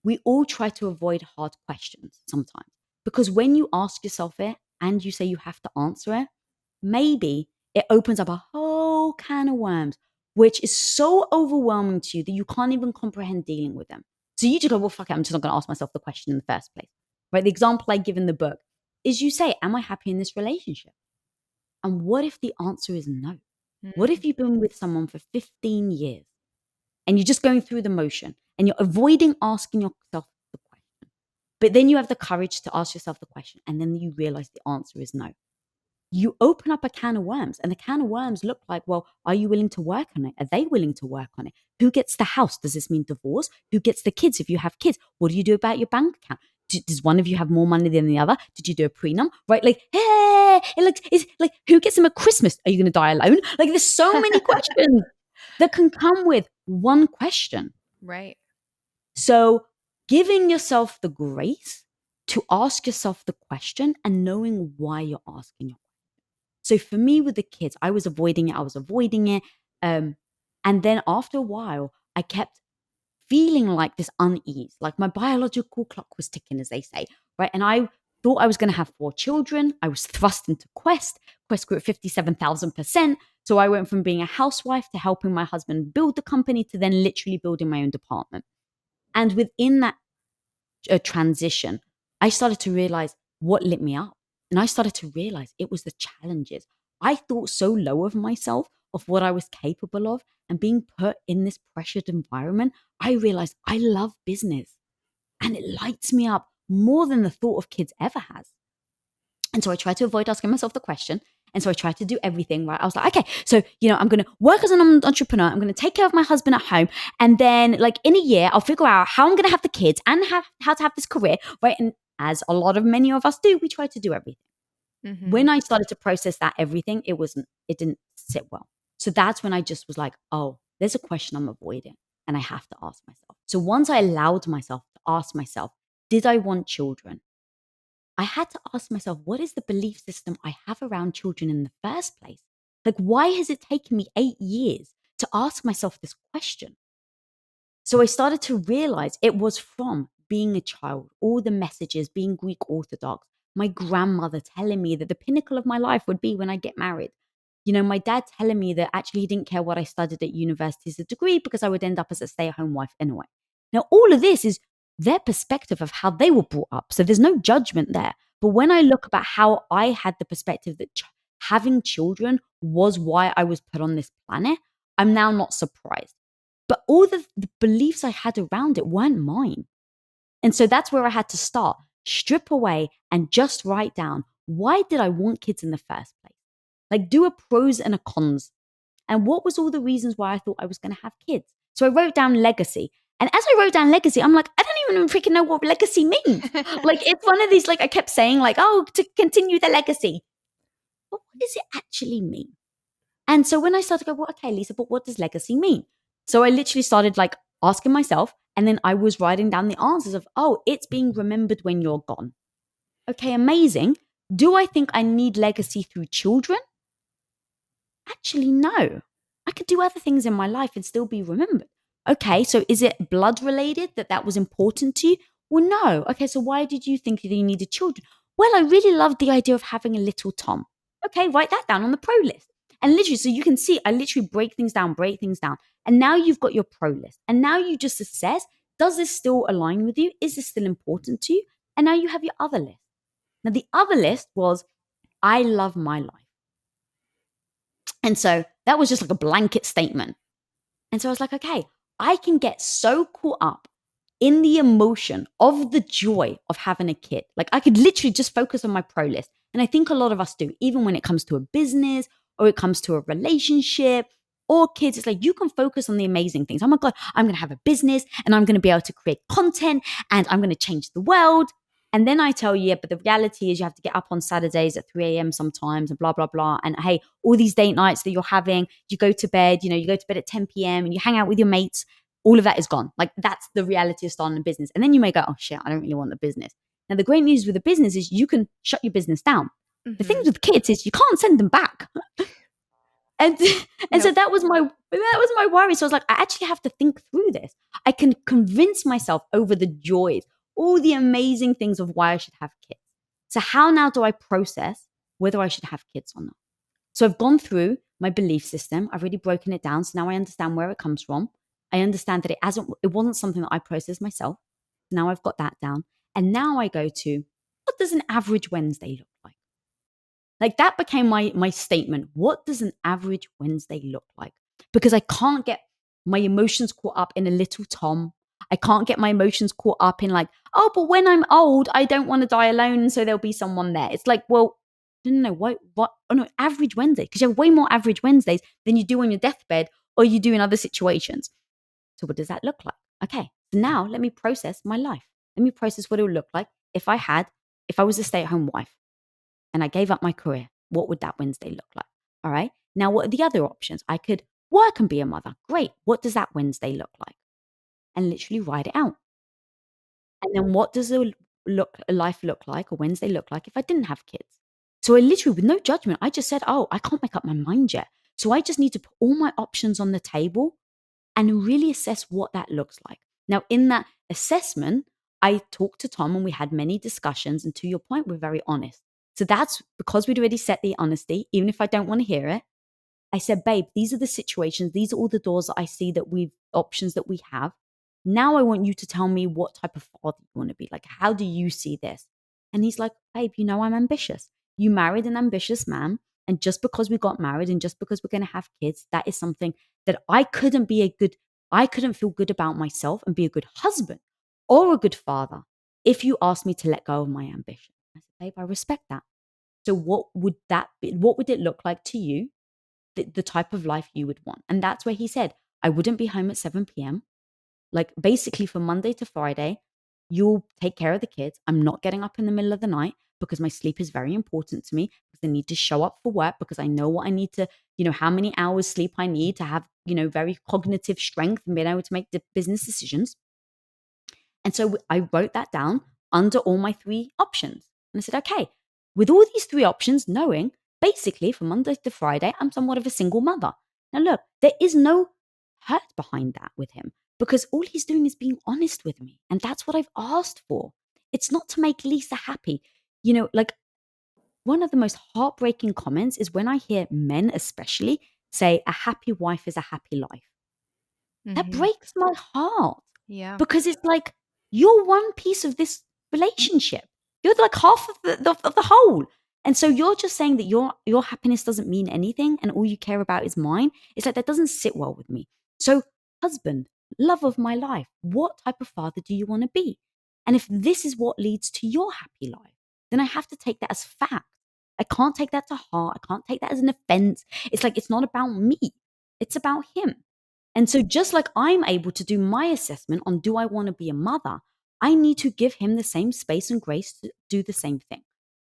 We all try to avoid hard questions sometimes. Because when you ask yourself it and you say you have to answer it, maybe it opens up a whole can of worms, which is so overwhelming to you that you can't even comprehend dealing with them. So you just go, well, fuck it, I'm just not going to ask myself the question in the first place. Right? The example I give in the book is you say, am I happy in this relationship? And what if the answer is no? What if you've been with someone for 15 years and you're just going through the motion and you're avoiding asking yourself the question? But then you have the courage to ask yourself the question and then you realize the answer is no. You open up a can of worms, and the can of worms look like, well, are you willing to work on it? Are they willing to work on it? Who gets the house? Does this mean divorce? Who gets the kids if you have kids? What do you do about your bank account? Does one of you have more money than the other? Did you do a prenup? Right? Like, hey, it's like, who gets them at Christmas? Are you going to die alone? Like, there's so many questions that can come with one question. Right. So giving yourself the grace to ask yourself the question and knowing why you're asking your question. So for me with the kids, I was avoiding it. And then after a while, I kept feeling like this unease, like my biological clock was ticking, as they say, right? And I thought I was going to have 4 children. I was thrust into Quest. Quest grew at 57,000%. So I went from being a housewife to helping my husband build the company to then literally building my own department. And within that transition, I started to realize what lit me up. And I started to realize it was the challenges. I thought so low of myself, of what I was capable of, and being put in this pressured environment, I realized I love business and it lights me up more than the thought of kids ever has. And so I tried to avoid asking myself the question. And so I tried to do everything right. I was like, okay, so, I'm going to work as an entrepreneur. I'm going to take care of my husband at home. And then like in a year, I'll figure out how I'm going to have the kids and how to have this career. Right. And as many of us do, we try to do everything. When I started to process that everything, it didn't sit well. So that's when I just was like, oh, there's a question I'm avoiding and I have to ask myself. So once I allowed myself to ask myself, did I want children? I had to ask myself, what is the belief system I have around children in the first place? Like, why has it taken me 8 years to ask myself this question? So I started to realize it was from being a child, all the messages, being Greek Orthodox, my grandmother telling me that the pinnacle of my life would be when I get married. My dad telling me that actually he didn't care what I studied at university as a degree because I would end up as a stay-at-home wife anyway. Now, all of this is their perspective of how they were brought up. So there's no judgment there. But when I look about how I had the perspective that having children was why I was put on this planet, I'm now not surprised. But all the beliefs I had around it weren't mine. And so that's where I had to start, strip away and just write down, why did I want kids in the first place? Like do a pros and a cons. And what was all the reasons why I thought I was going to have kids? So I wrote down legacy. And as I wrote down legacy, I'm like, I don't even freaking know what legacy means. Like it's one of these, like I kept saying like, oh, to continue the legacy. But what does it actually mean? And so when I started to go, well, okay, Lisa, but what does legacy mean? So I literally started like asking myself, and then I was writing down the answers of, oh, it's being remembered when you're gone. Okay, amazing. Do I think I need legacy through children? Actually, no. I could do other things in my life and still be remembered. Okay, so is it blood related that was important to you? Well, no. Okay, so why did you think that you needed children? Well, I really loved the idea of having a little Tom. Okay, write that down on the pro list. And literally, so you can see, I literally break things down. And now you've got your pro list. And now you just assess, does this still align with you? Is this still important to you? And now you have your other list. Now, the other list was, I love my life. And so that was just like a blanket statement. And so I was like, okay, I can get so caught up in the emotion of the joy of having a kid. Like I could literally just focus on my pro list. And I think a lot of us do, even when it comes to a business or it comes to a relationship or kids, it's like you can focus on the amazing things. Oh my God, I'm going to have a business and I'm going to be able to create content and I'm going to change the world. And then I tell you, yeah, but the reality is you have to get up on Saturdays at 3 a.m. sometimes and blah, blah, blah. And hey, all these date nights that you're having, you go to bed, you go to bed at 10 p.m. and you hang out with your mates. All of that is gone. Like that's the reality of starting a business. And then you may go, oh shit, I don't really want the business. Now, the great news with the business is you can shut your business down. The things with kids is you can't send them back. And and so Nope. that was my worry. So I was like, I actually have to think through this. I can convince myself over the joys, all the amazing things of why I should have kids. So how now do I process whether I should have kids or not? So I've gone through my belief system. I've really broken it down. So now I understand where it comes from. I understand that it wasn't something that I processed myself. Now I've got that down. And now I go to, what does an average Wednesday look like? Like that became my statement. What does an average Wednesday look like? Because I can't get my emotions caught up in a little Tom. I can't get my emotions caught up in like, oh, but when I'm old, I don't want to die alone, so there'll be someone there. It's like, well, no, what? Oh no, average Wednesday, because you have way more average Wednesdays than you do on your deathbed or you do in other situations. So what does that look like? Okay, so now let me process my life. Let me process what it would look like if I was a stay-at-home wife and I gave up my career. What would that Wednesday look like? All right. Now, what are the other options? I could work and be a mother. Great. What does that Wednesday look like? And literally write it out. And then what does a life look like, a Wednesday look like if I didn't have kids? So I literally, with no judgment, I just said, oh, I can't make up my mind yet. So I just need to put all my options on the table and really assess what that looks like. Now, in that assessment, I talked to Tom and we had many discussions. And to your point, we're very honest. So that's because we'd already set the honesty, even if I don't want to hear it. I said, babe, these are the situations. These are all the doors that I see options that we have. Now I want you to tell me what type of father you want to be. Like, how do you see this? And he's like, babe, I'm ambitious. You married an ambitious man. And just because we got married and just because we're going to have kids, that is something that I couldn't feel good about myself and be a good husband or a good father if you asked me to let go of my ambition. I said, babe, I respect that. So what would that be? What would it look like to you? The type of life you would want. And that's where he said, I wouldn't be home at 7 p.m. Like basically from Monday to Friday, you'll take care of the kids. I'm not getting up in the middle of the night because my sleep is very important to me because I need to show up for work because I know what I need to, how many hours sleep I need to have, very cognitive strength and being able to make the business decisions. And so I wrote that down under all my 3 options. And I said, okay, with all these 3 options, knowing basically from Monday to Friday, I'm somewhat of a single mother. Now, look, there is no hurt behind that with him because all he's doing is being honest with me. And that's what I've asked for. It's not to make Lisa happy. Like one of the most heartbreaking comments is when I hear men, especially, say, a happy wife is a happy life. That breaks my heart Yeah. because it's like, you're one piece of this relationship. You're like half of the whole. And so you're just saying that your happiness doesn't mean anything and all you care about is mine. It's like that doesn't sit well with me. So husband, love of my life, what type of father do you want to be? And if this is what leads to your happy life, then I have to take that as fact. I can't take that to heart. I can't take that as an offense. It's like, it's not about me. It's about him. And so just like I'm able to do my assessment on do I want to be a mother, I need to give him the same space and grace to do the same thing.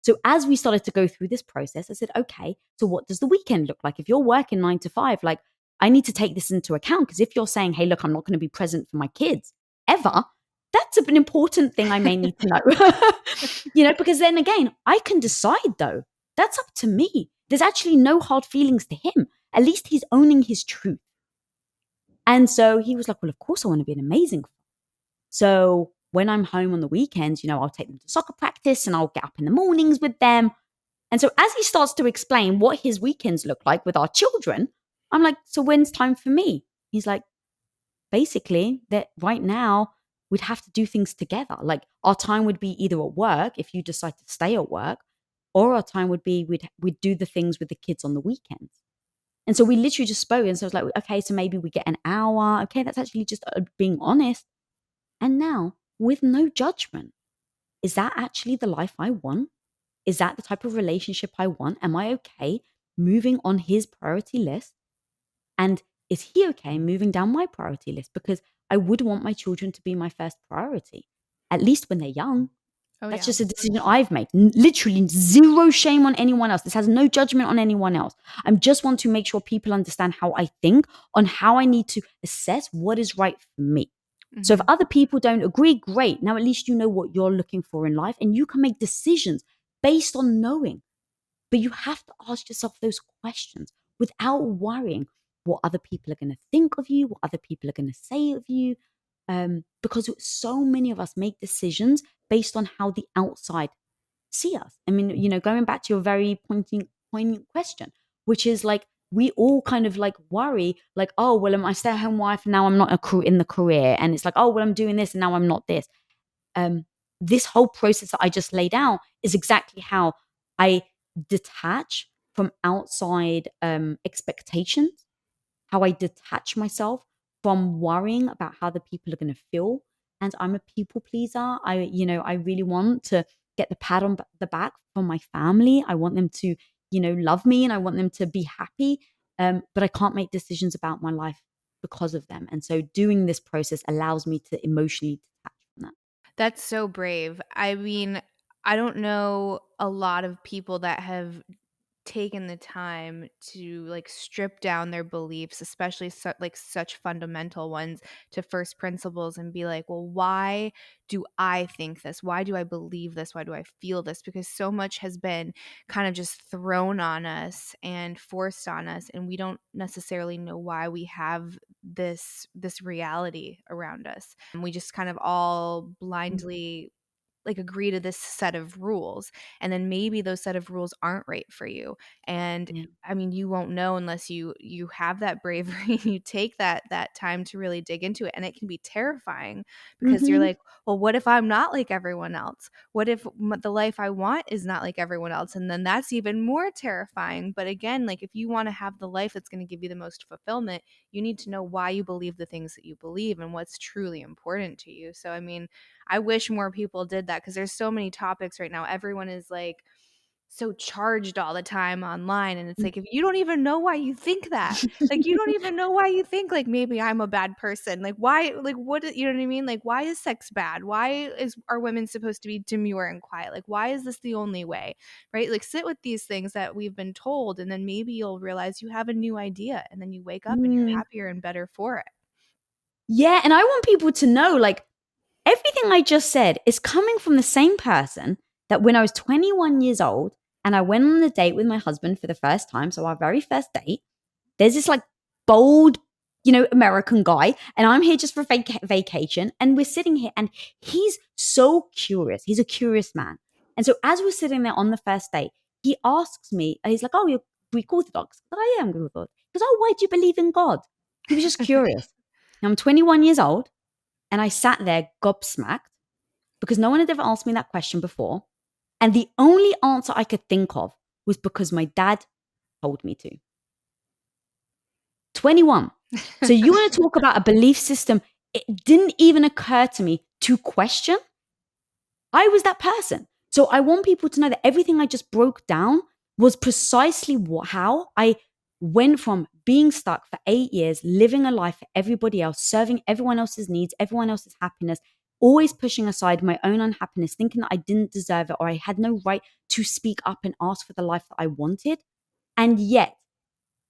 So as we started to go through this process, I said, okay, so what does the weekend look like? If you're working 9 to 5, like I need to take this into account because if you're saying, hey, look, I'm not going to be present for my kids ever, that's an important thing I may need to know. Because then again, I can decide though. That's up to me. There's actually no hard feelings to him. At least he's owning his truth. And so he was like, well, of course I want to be an amazing father. So when I'm home on the weekends, I'll take them to soccer practice and I'll get up in the mornings with them. And so as he starts to explain what his weekends look like with our children, I'm like, so when's time for me? He's like, basically that right now we'd have to do things together. Like our time would be either at work if you decide to stay at work, or our time would be we'd do the things with the kids on the weekends. And so we literally just spoke. And so I was like, okay, so maybe we get an hour. Okay, that's actually just being honest. And now, with no judgment, is that actually the life I want? Is that the type of relationship I want? Am I okay moving on his priority list? And is he okay moving down my priority list? Because I would want my children to be my first priority, at least when they're young. Oh, That's yeah. just a decision I've made. Literally zero shame on anyone else. This has no judgment on anyone else. I just want to make sure people understand how I think, on how I need to assess what is right for me. So if Mhm. other people don't agree, great. Now at least you know what you're looking for in life and you can make decisions based on knowing. But you have to ask yourself those questions without worrying what other people are going to think of you, what other people are going to say of you. Because so many of us make decisions based on how the outside see us. I mean, going back to your very poignant question, which is like, we all kind of like worry, like, oh, well, am I stay-at-home wife and now I'm not in the career? And it's like, oh, well, I'm doing this and now I'm not this. Um, this whole process that I just laid out is exactly how I detach from outside expectations, how I detach myself from worrying about how the people are going to feel. And I'm a people pleaser. I really want to get the pat on the back from my family. I want them to, love me and I want them to be happy. But I can't make decisions about my life because of them. And so doing this process allows me to emotionally detach from that. That's so brave. I mean, I don't know a lot of people that have taken the time to like strip down their beliefs, especially like such fundamental ones, to first principles and be like, well, why do I think this? Why do I believe this? Why do I feel this? Because so much has been kind of just thrown on us and forced on us, and we don't necessarily know why we have this reality around us. And we just kind of all Mm, blindly like agree to this set of rules, and then maybe those set of rules aren't right for you. And yeah. I mean, you won't know unless you have that bravery and you take that time to really dig into it. And it can be terrifying because you're Mhm. like, well, what if I'm not like everyone else? What if the life I want is not like everyone else? And then that's even more terrifying. But again, like if you want to have the life that's going to give you the most fulfillment, you need to know why you believe the things that you believe and what's truly important to you. So I mean, I wish more people did that because there's so many topics right now. Everyone is like so charged all the time online. And it's like, if you don't even know why you think that, like, you don't even know why you think, like, maybe I'm a bad person. Like, why, like, you know what I mean? Like, why is sex bad? Are women supposed to be demure and quiet? Like, why is this the only way? Right? Like, sit with these things that we've been told. And then maybe you'll realize you have a new idea. And then you wake up and you're Mm. happier and better for it. Yeah, and I want people to know, like, everything I just said is coming from the same person that when I was 21 years old and I went on a date with my husband for the first time, so our very first date, there's this like bold, American guy, and I'm here just for vacation. And we're sitting here, and he's so curious. He's a curious man. And so as we're sitting there on the first date, he asks me, he's like, oh, you're Greek Orthodox. But I am Greek Orthodox. He goes, oh, why do you believe in God? He was just curious. Now I'm 21 years old, and I sat there gobsmacked because no one had ever asked me that question before. And the only answer I could think of was because my dad told me to. 21. So you want to talk about a belief system? It didn't even occur to me to question. I was that person. So I want people to know that everything I just broke down was precisely how I went from being stuck for 8 years, living a life for everybody else, serving everyone else's needs, everyone else's happiness, always pushing aside my own unhappiness, thinking that I didn't deserve it or I had no right to speak up and ask for the life that I wanted. And yet,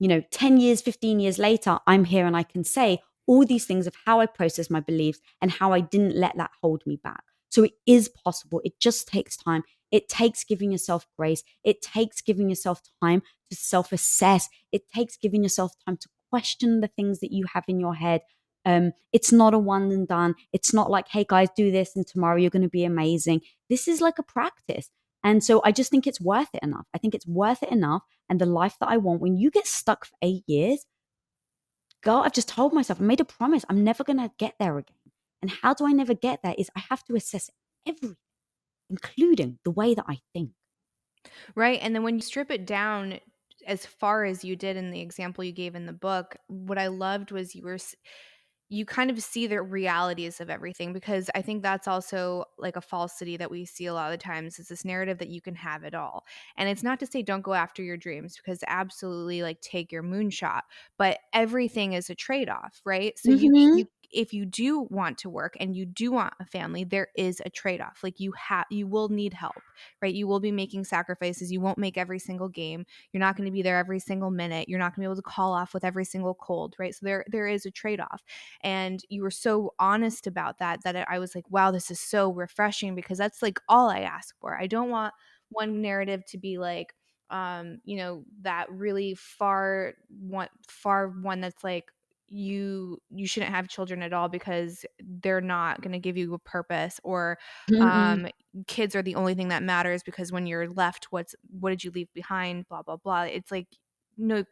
10 years, 15 years later, I'm here and I can say all these things of how I process my beliefs and how I didn't let that hold me back. So it is possible. It just takes time. It takes giving yourself grace. It takes giving yourself time to self assess. It takes giving yourself time to question the things that you have in your head. It's not a one and done. It's not like, hey guys, do this and tomorrow you're going to be amazing. This is like a practice. And so I just think it's worth it enough. I think it's worth it enough. And the life that I want, when you get stuck for 8 years, girl, I've just told myself, I made a promise, I'm never going to get there again. And how do I never get there is I have to assess everything, including the way that I think. Right, and then when you strip it down as far as you did in the example you gave in the book, what I loved was you kind of see the realities of everything, because I think that's also like a falsity that we see a lot of the times, is this narrative that you can have it all. And it's not to say don't go after your dreams, because absolutely, like, take your moonshot, but everything is a trade-off, right? So Mhm. you if you do want to work and you do want a family, there is a trade-off. Like, you will need help, right? You will be making sacrifices. You won't make every single game. You're not going to be there every single minute. You're not going to be able to call off with every single cold, right? So there is a trade-off. And you were so honest about that, that I was like, wow, this is so refreshing, because that's like all I ask for. I don't want one narrative to be like, that really far one that's like, you shouldn't have children at all because they're not going to give you a purpose, or Mm-mm. um kids are the only thing that matters, because when you're left, what did you leave behind, blah blah blah. It's like, no,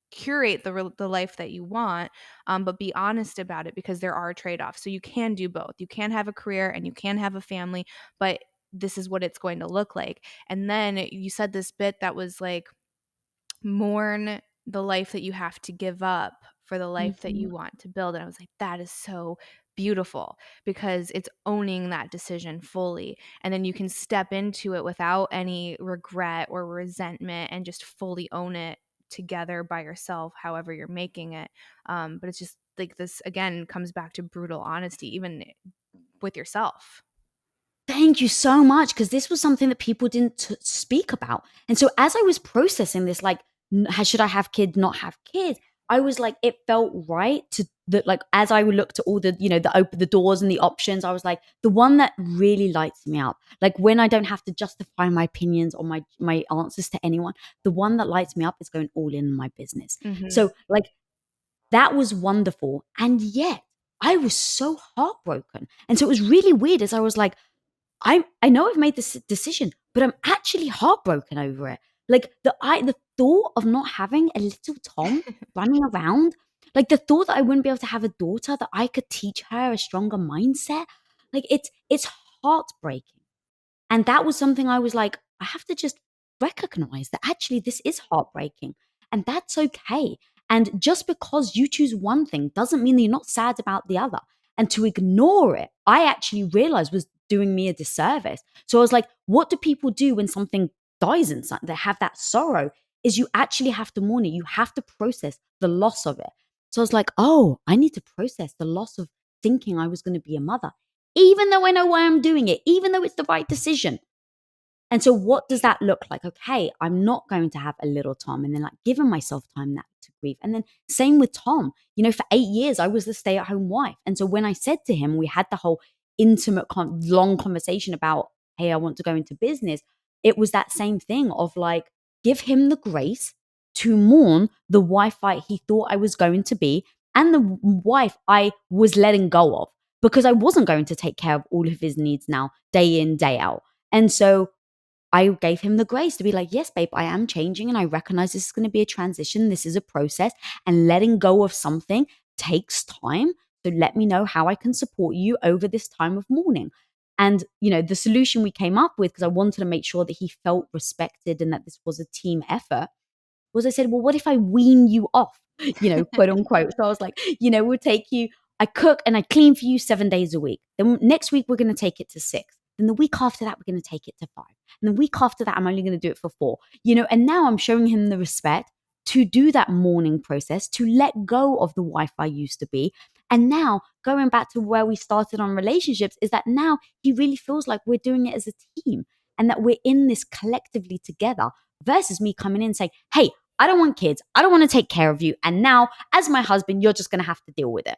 curate the life that you want, but be honest about it, because there are trade-offs. So you can do both. You can have a career and you can have a family, but this is what it's going to look like. And then you said this bit that was like, mourn the life that you have to give up for the life that Mhm. you want to build. And I was like, that is so beautiful, because it's owning that decision fully. And then you can step into it without any regret or resentment, and just fully own it together by yourself, however you're making it. But it's just like, this again comes back to brutal honesty, even with yourself. Thank you so much, because this was something that people didn't speak about. And so as I was processing this, like, should I have kids, not have kids? I was like, it felt right to that. Like, as I would look to all the, the doors and the options, I was like, the one that really lights me up, like when I don't have to justify my opinions or my answers to anyone, the one that lights me up is going all in my business. Hmm. So like that was wonderful. And yet I was so heartbroken. And so it was really weird as I was like, I know I've made this decision, but I'm actually heartbroken over it. Like the thought of not having a little Tom running around, like the thought that I wouldn't be able to have a daughter that I could teach her a stronger mindset, like it's heartbreaking. And that was something I was like, I have to just recognize that actually this is heartbreaking and that's okay. And just because you choose one thing doesn't mean that you're not sad about the other. And to ignore it, I actually realized was doing me a disservice. So I was like, what do people do when something dies in something? They have that sorrow, is you actually have to mourn it. You have to process the loss of it. So I was like, oh, I need to process the loss of thinking I was going to be a mother, even though I know why I'm doing it, even though it's the right decision. And so, what does that look like? Okay, I'm not going to have a little Tom, and then like giving myself time that to grieve. And then, same with Tom. For 8 years, I was the stay at home wife. And so, when I said to him, we had the whole intimate, long conversation about, hey, I want to go into business. It was that same thing of like, give him the grace to mourn the wife he thought I was going to be, and the wife I was letting go of, because I wasn't going to take care of all of his needs now, day in, day out. And so I gave him the grace to be like, yes, babe, I am changing. And I recognize this is going to be a transition. This is a process. And letting go of something takes time. So let me know how I can support you over this time of mourning. And, the solution we came up with, because I wanted to make sure that he felt respected and that this was a team effort, was I said, well, what if I wean you off, quote unquote? So I was like, we'll take you, I cook and I clean for you 7 days a week. Then next week, we're going to take it to 6. Then the week after that, we're going to take it to 5. And the week after that, I'm only going to do it for 4, and now I'm showing him the respect to do that mourning process, to let go of the wife I used to be. And now going back to where we started on relationships is that now he really feels like we're doing it as a team and that we're in this collectively together versus me coming in and saying, hey, I don't want kids. I don't want to take care of you. And now, as my husband, you're just going to have to deal with it.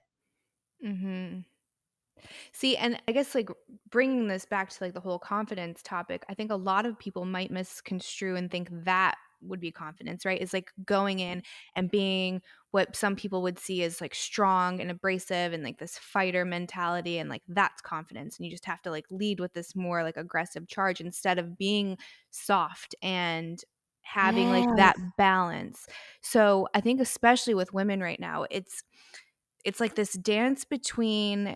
Hmm. See, and I guess like bringing this back to like the whole confidence topic, I think a lot of people might misconstrue and think that would be confidence, right? Is like going in and being what some people would see as like strong and abrasive and like this fighter mentality, and like that's confidence. And you just have to like lead with this more like aggressive charge instead of being soft and having like that Yes. balance. So I think especially with women right now, it's like this dance between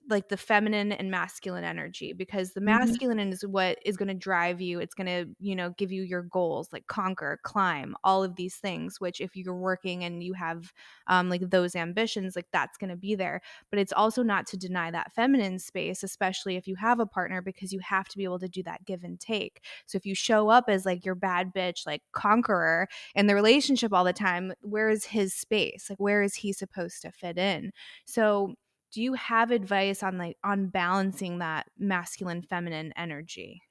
like the feminine and masculine energy, because the Mhm. masculine is what is going to drive you. It's going to, give you your goals, like conquer, climb, all of these things, which if you're working and you have like those ambitions, like that's going to be there. But it's also not to deny that feminine space, especially if you have a partner, because you have to be able to do that give and take. So if you show up as like your bad bitch, like conqueror in the relationship all the time, where is his space? Like, where is he supposed to fit in? So do you have advice on balancing that masculine feminine energy?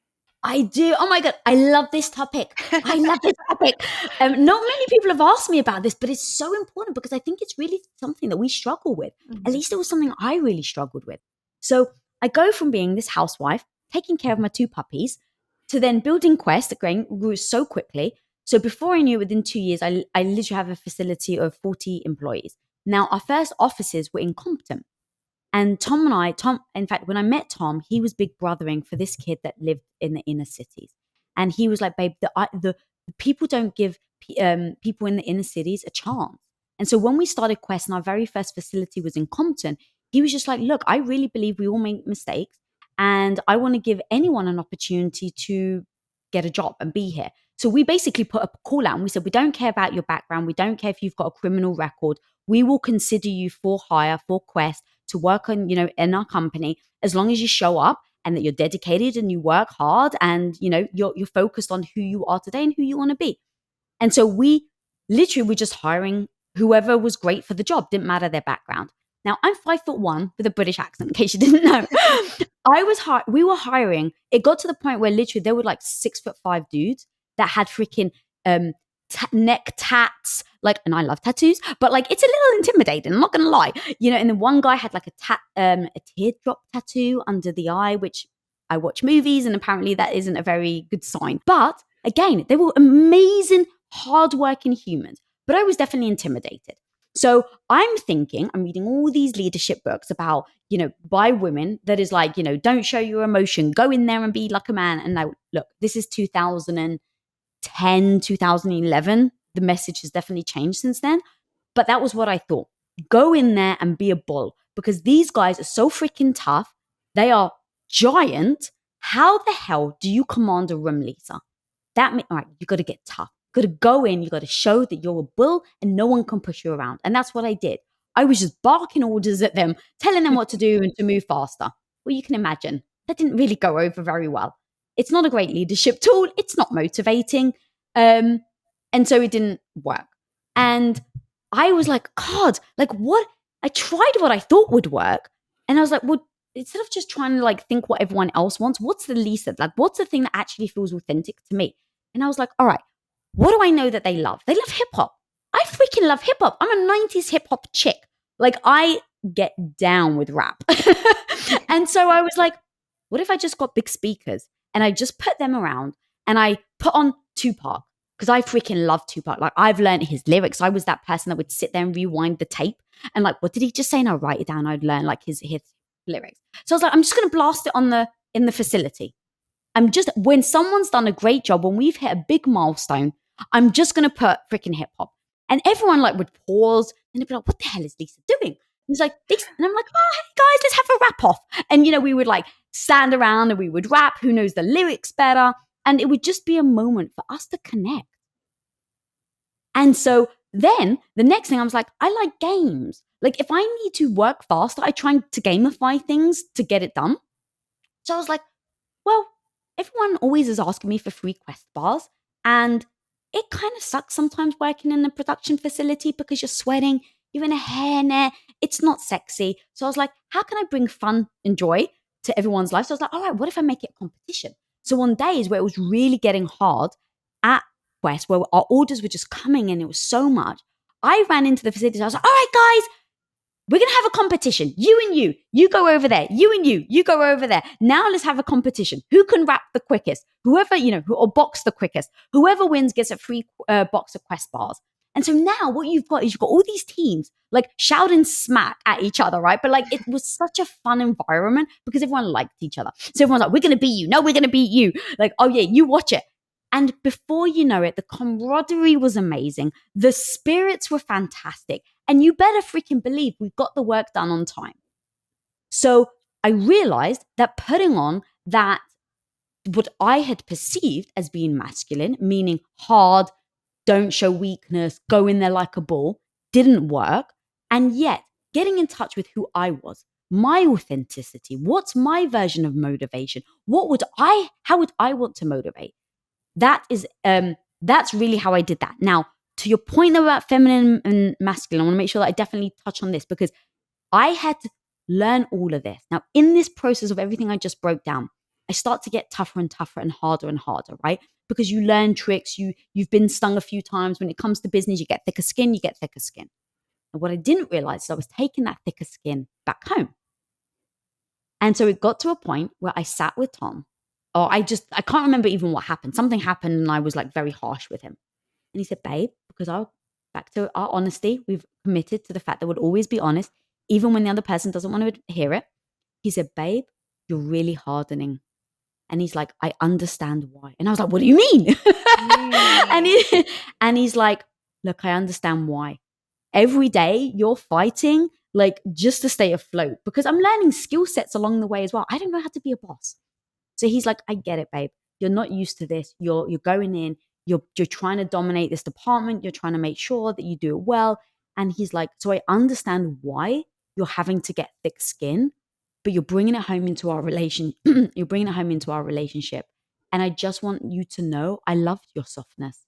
I do. Oh my God. I love this topic. I love this topic. Not many people have asked me about this, but it's so important because I think it's really something that we struggle with. At Mhm. least it was something I really struggled with. So I go from being this housewife, taking care of my 2 puppies, to then building Quest that grew so quickly. So before I knew it, within 2 years, I literally have a facility of 40 employees. Now, our first offices were in Compton. And Tom, in fact, when I met Tom, he was big brothering for this kid that lived in the inner cities. And he was like, babe, the people don't give people in the inner cities a chance. And so when we started Quest and our very first facility was in Compton, he was just like, look, I really believe we all make mistakes. And I want to give anyone an opportunity to get a job and be here. So we basically put a call out and we said, we don't care about your background. We don't care if you've got a criminal record. We will consider you for hire for Quest to work on, in our company, as long as you show up and that you're dedicated and you work hard and, you're focused on who you are today and who you want to be. And so we literally were just hiring whoever was great for the job, didn't matter their background. Now I'm 5'1" with a British accent, in case you didn't know. We were hiring. It got to the point where literally there were like 6'5" dudes that had freaking um, neck tats, like, and I love tattoos, but like it's a little intimidating. I'm not gonna lie, And then one guy had like a teardrop tattoo under the eye, which I watch movies, and apparently that isn't a very good sign. But again, they were amazing, hardworking humans, but I was definitely intimidated. So I'm thinking, I'm reading all these leadership books about, by women that is like, don't show your emotion, go in there and be like a man. And now, look, this is 2010, 2011. The message has definitely changed since then. But that was what I thought. Go in there and be a bull because these guys are so freaking tough. They are giant. How the hell do you command a room, Lisa? That means, all right, you got to get tough. You got to go in. You got to show that you're a bull and no one can push you around. And that's what I did. I was just barking orders at them, telling them what to do and to move faster. Well, you can imagine that didn't really go over very well. It's not a great leadership tool. It's not motivating. And so it didn't work. And I was like, God, like what? I tried what I thought would work. And I was like, well, instead of just trying to like think what everyone else wants, what's the least like, what's the thing that actually feels authentic to me? And I was like, all right, what do I know that they love? They love hip hop. I freaking love hip hop. I'm a 90s hip hop chick. Like I get down with rap. And so I was like, what if I just got big speakers and I just put them around and I put on Tupac? Because I freaking love Tupac. Like I've learned his lyrics. I was that person that would sit there and rewind the tape and like, what did he just say? And I'd write it down. I'd learn like his lyrics. So I was like, I'm just going to blast it in the facility. I'm just, when someone's done a great job, when we've hit a big milestone, I'm just going to put freaking hip hop. And everyone like would pause and they'd be like, what the hell is Lisa doing? He's like, this. And I'm like, oh, hey guys, let's have a rap off. And, we would like stand around and we would rap. Who knows the lyrics better? And it would just be a moment for us to connect. And so then the next thing I was like, I like games. Like if I need to work faster, I try to gamify things to get it done. So I was like, well, everyone always is asking me for free quest bars. And it kind of sucks sometimes working in a production facility because you're sweating, you're in a hairnet, it's not sexy. So I was like, how can I bring fun and joy to everyone's life? So I was like, all right, what if I make it a competition? So on days where it was really getting hard at Quest, where our orders were just coming in, it was so much, I ran into the facility. I was like, all right, guys, we're going to have a competition. You and you go over there. You and you go over there. Now let's have a competition. Who can rap the quickest? Whoever, or box the quickest. Whoever wins gets a free box of Quest bars. And so now what you've got is you've got all these teams like shouting smack at each other, right? But like it was such a fun environment because everyone liked each other. So everyone's like, we're going to beat you. No, we're going to beat you. Like, oh yeah, you watch it. And before you know it, the camaraderie was amazing. The spirits were fantastic. And you better freaking believe we got the work done on time. So I realized that putting on that, what I had perceived as being masculine, meaning hard, don't show weakness, go in there like a bull, didn't work. And yet, getting in touch with who I was, my authenticity, what's my version of motivation? How would I want to motivate? That's really how I did that. Now, to your point about feminine and masculine, I want to make sure that I definitely touch on this, because I had to learn all of this. Now, in this process of everything I just broke down, I start to get tougher and tougher and harder, right? Because you learn tricks, you've been stung a few times. When it comes to business, you get thicker skin, you get thicker skin. And what I didn't realize is I was taking that thicker skin back home. And so it got to a point where I sat with Tom, or I can't remember even what happened. Something happened and I was like very harsh with him. And he said, babe, because back to our honesty, we've committed to the fact that we'll always be honest, even when the other person doesn't want to hear it. He said, babe, you're really hardening. And he's like, I understand why. And I was like, what do you mean? and he's like, look, I understand why. Every day you're fighting, like, just to stay afloat, because I'm learning skill sets along the way as well. I don't know how to be a boss. So he's like, I get it, babe. You're not used to this. You're going in, you're trying to dominate this department. You're trying to make sure that you do it well. And he's like, so I understand why you're having to get thick skin, but you're bringing it home into our relation. You're bringing it home into our relationship. And I just want you to know, I love your softness,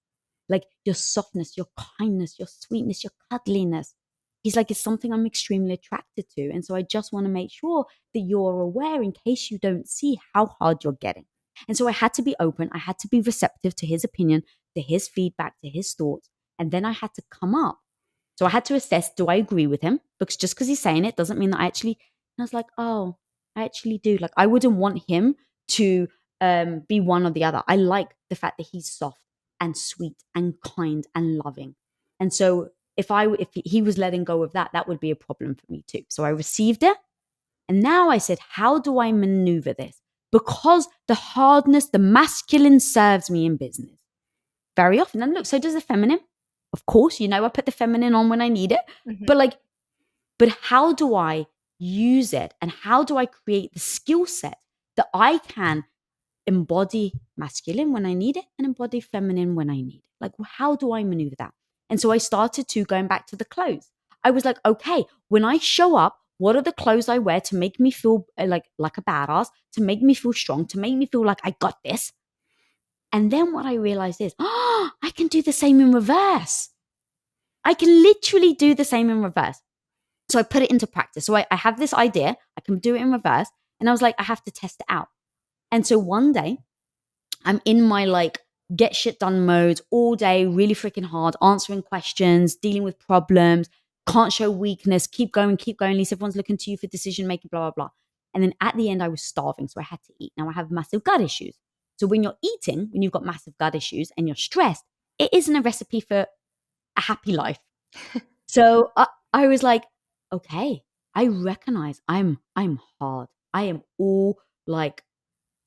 like your softness, your kindness, your sweetness, your cuddliness. He's like, it's something I'm extremely attracted to. And so I just want to make sure that you're aware, in case you don't see how hard you're getting. And so I had to be open. I had to be receptive to his opinion, to his feedback, to his thoughts. And then I had to come up. So I had to assess, do I agree with him? Because just because he's saying it doesn't mean that I actually, and I was like, oh, I actually do. Like, I wouldn't want him to be one or the other. I like the fact that he's soft and sweet and kind and loving. And so if he was letting go of that, that would be a problem for me too. So I received it. And now I said, how do I maneuver this? Because the hardness, the masculine serves me in business very often. And look, so does the feminine. Of course, I put the feminine on when I need it. Mhm. But how do I use it? And how do I create the skill set that I can embody masculine when I need it and embody feminine when I need it? Like, how do I maneuver that? And so I started to, going back to the clothes. I was like, okay, when I show up, what are the clothes I wear to make me feel like a badass, to make me feel strong, to make me feel like I got this? And then what I realized is, I can do the same in reverse. I can literally do the same in reverse. So I put it into practice. So I have this idea, I can do it in reverse. And I was like, I have to test it out. And so one day, I'm in my like get shit done mode all day, really freaking hard, answering questions, dealing with problems, can't show weakness, keep going, Lisa. Everyone's looking to you for decision making, blah, blah, blah. And then at the end, I was starving. So I had to eat. Now I have massive gut issues. So when you're eating, when you've got massive gut issues and you're stressed, it isn't a recipe for a happy life. So I was like, okay, I recognize I'm hard. I am all like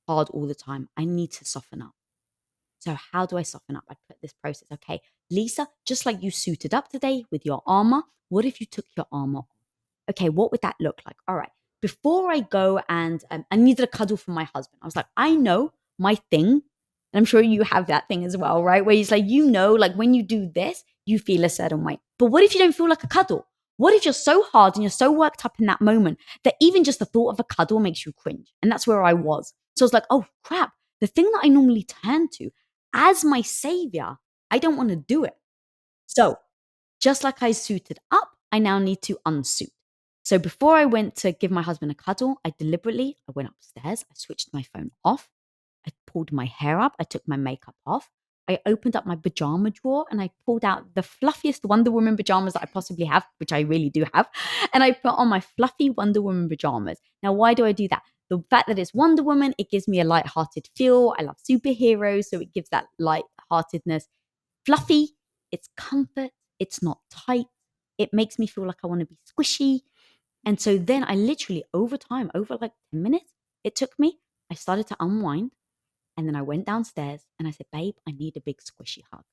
hard all the time. I need to soften up. So how do I soften up? I put this process. Okay, Lisa, just like you suited up today with your armor, what if you took your armor off? Okay, what would that look like? All right. Before I go and I needed a cuddle from my husband. I was like, I know my thing. And I'm sure you have that thing as well, right? Where he's like, like when you do this, you feel a certain way. But what if you don't feel like a cuddle? What if you're so hard and you're so worked up in that moment that even just the thought of a cuddle makes you cringe? And that's where I was. So I was like, oh crap, the thing that I normally turn to as my savior, I don't want to do it. So just like I suited up, I now need to unsuit. So before I went to give my husband a cuddle, I went upstairs, I switched my phone off, I pulled my hair up, I took my makeup off, I opened up my pajama drawer and I pulled out the fluffiest Wonder Woman pajamas that I possibly have, which I really do have, and I put on my fluffy Wonder Woman pajamas. Now, why do I do that? The fact that it's Wonder Woman, it gives me a lighthearted feel. I love superheroes, so it gives that lightheartedness. Fluffy, it's comfort, it's not tight, it makes me feel like I want to be squishy. And so then I literally, over time, over like 10 minutes, it took me, I started to unwind. And then I went downstairs and I said, babe, I need a big squishy hug.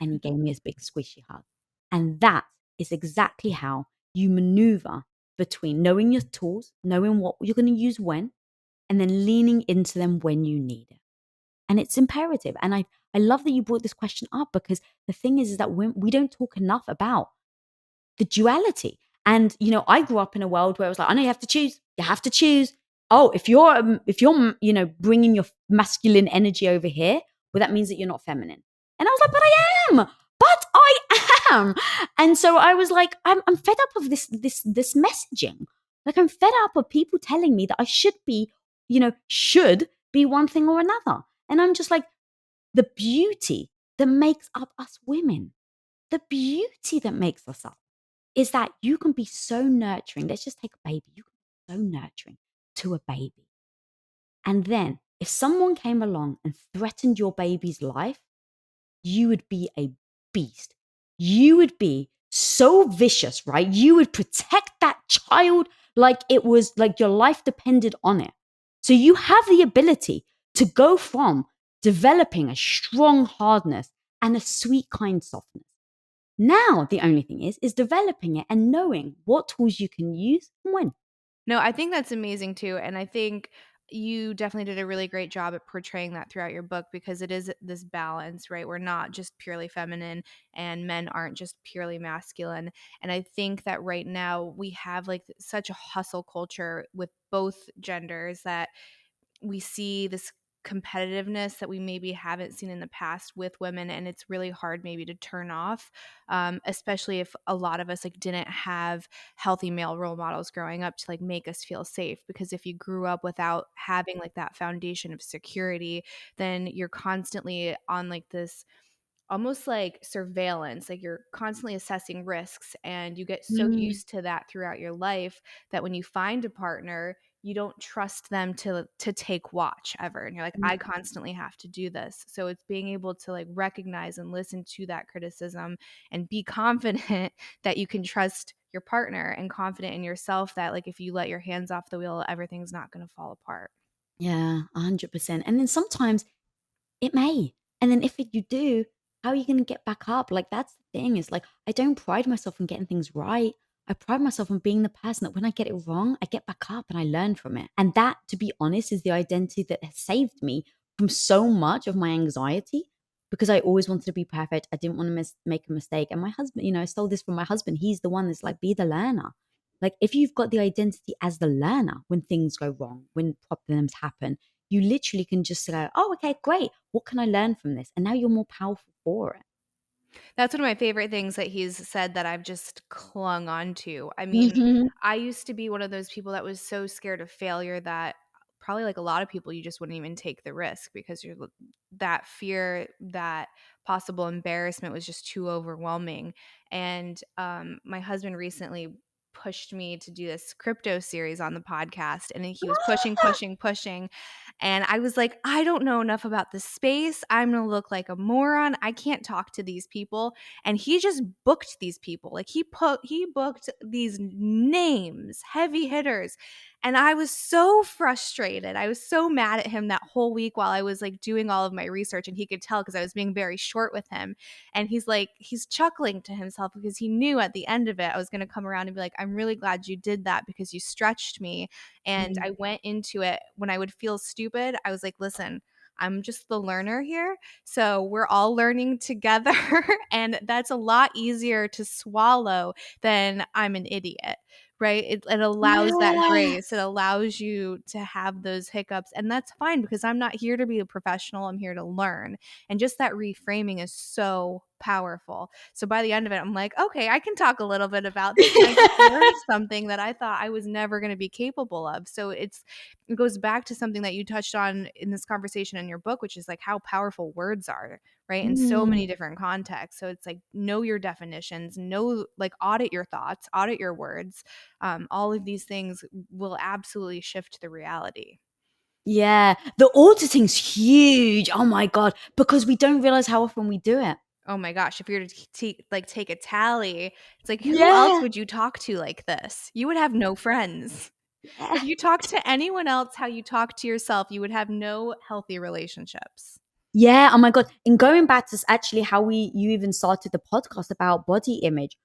And he gave me his big squishy hug. And that is exactly how you maneuver between knowing your tools, knowing what you're going to use when, and then leaning into them when you need it. And it's imperative. And I love that you brought this question up, because the thing is that we don't talk enough about the duality. And, I grew up in a world where it was like, I know you have to choose. You have to choose. Oh, if you're bringing your masculine energy over here, well, that means that you're not feminine. And I was like, but I am. But I am. And so I was like, I'm fed up of this messaging. Like, I'm fed up of people telling me that I should be one thing or another. And I'm just like, the beauty that makes up us women, the beauty that makes us up is that you can be so nurturing. Let's just take a baby. You can be so nurturing to a baby. And then if someone came along and threatened your baby's life, you would be a beast. You would be so vicious, right? You would protect that child like it was like your life depended on it. So you have the ability to go from developing a strong hardness and a sweet, kind softness. Now, the only thing is developing it and knowing what tools you can use and when. No, I think that's amazing too. And I think you definitely did a really great job at portraying that throughout your book, because it is this balance, right? We're not just purely feminine and men aren't just purely masculine. And I think that right now we have like such a hustle culture with both genders that we see this competitiveness that we maybe haven't seen in the past with women, and it's really hard maybe to turn off, especially if a lot of us like didn't have healthy male role models growing up to like make us feel safe. Because if you grew up without having like that foundation of security, then you're constantly on like this almost like surveillance, like you're constantly assessing risks, and you get so Mm, used to that throughout your life that when you find a partner, you don't trust them to take watch ever, and you're like, I mm. constantly have to do this. So it's being able to like recognize and listen to that criticism and be confident that you can trust your partner, and confident in yourself that like if you let your hands off the wheel, everything's not going to fall apart. Yeah, 100%. And then sometimes it may. And then if you do, how are you going to get back up? Like, that's the thing, is like, I don't pride myself on getting things right. I pride myself on being the person that when I get it wrong, I get back up and I learn from it. And that, to be honest, is the identity that has saved me from so much of my anxiety, because I always wanted to be perfect. I didn't want to make a mistake. And my husband, I stole this from my husband. He's the one that's like, be the learner. Like, if you've got the identity as the learner when things go wrong, when problems happen, you literally can just go, oh, okay, great. What can I learn from this? And now you're more powerful for That's one of my favorite things that he's said that I've just clung on to. I mean, it. I used to be one of those people that was so scared of failure that probably like a lot of people, you just wouldn't even take the risk because that fear, that possible embarrassment was just too overwhelming. And my husband recently pushed me to do this crypto series on the podcast, and he was pushing, pushing, pushing, and I was like, I don't know enough about the space. I'm going to look like a moron. I can't talk to these people. And he just booked these people. Like he booked these names, heavy hitters. And I was so frustrated. I was so mad at him that whole week while I was like doing all of my research, and he could tell because I was being very short with him. And he's chuckling to himself because he knew at the end of it I was going to come around and be like, I'm really glad you did that because you stretched me. And Mm. I went into it when I would feel stupid. I was like, listen, I'm just the learner here. So we're all learning together. And that's a lot easier to swallow than I'm an idiot. Right. It allows that Yeah. grace. It allows you to have those hiccups. And that's fine because I'm not here to be a professional. I'm here to learn. And just that reframing is so powerful. So by the end of it, I'm like, okay, I can talk a little bit about this. And I just learned something that I thought I was never going to be capable of. So it goes back to something that you touched on in this conversation in your book, which is like how powerful words are, right? In so many Mm. different contexts. So it's like, know your definitions, know, like, audit your thoughts, audit your words. All of these things will absolutely shift the reality. Yeah. The auditing's huge. Oh my God. Because we don't realize how often we do it. Oh my gosh, if you were to like take a tally, it's like who else Yeah. would you talk to like this? You would have no friends. Yeah. If you talk to anyone else how you talk to yourself, you would have no healthy relationships. Yeah. Oh my God. And going back to actually how you even started the podcast about body image.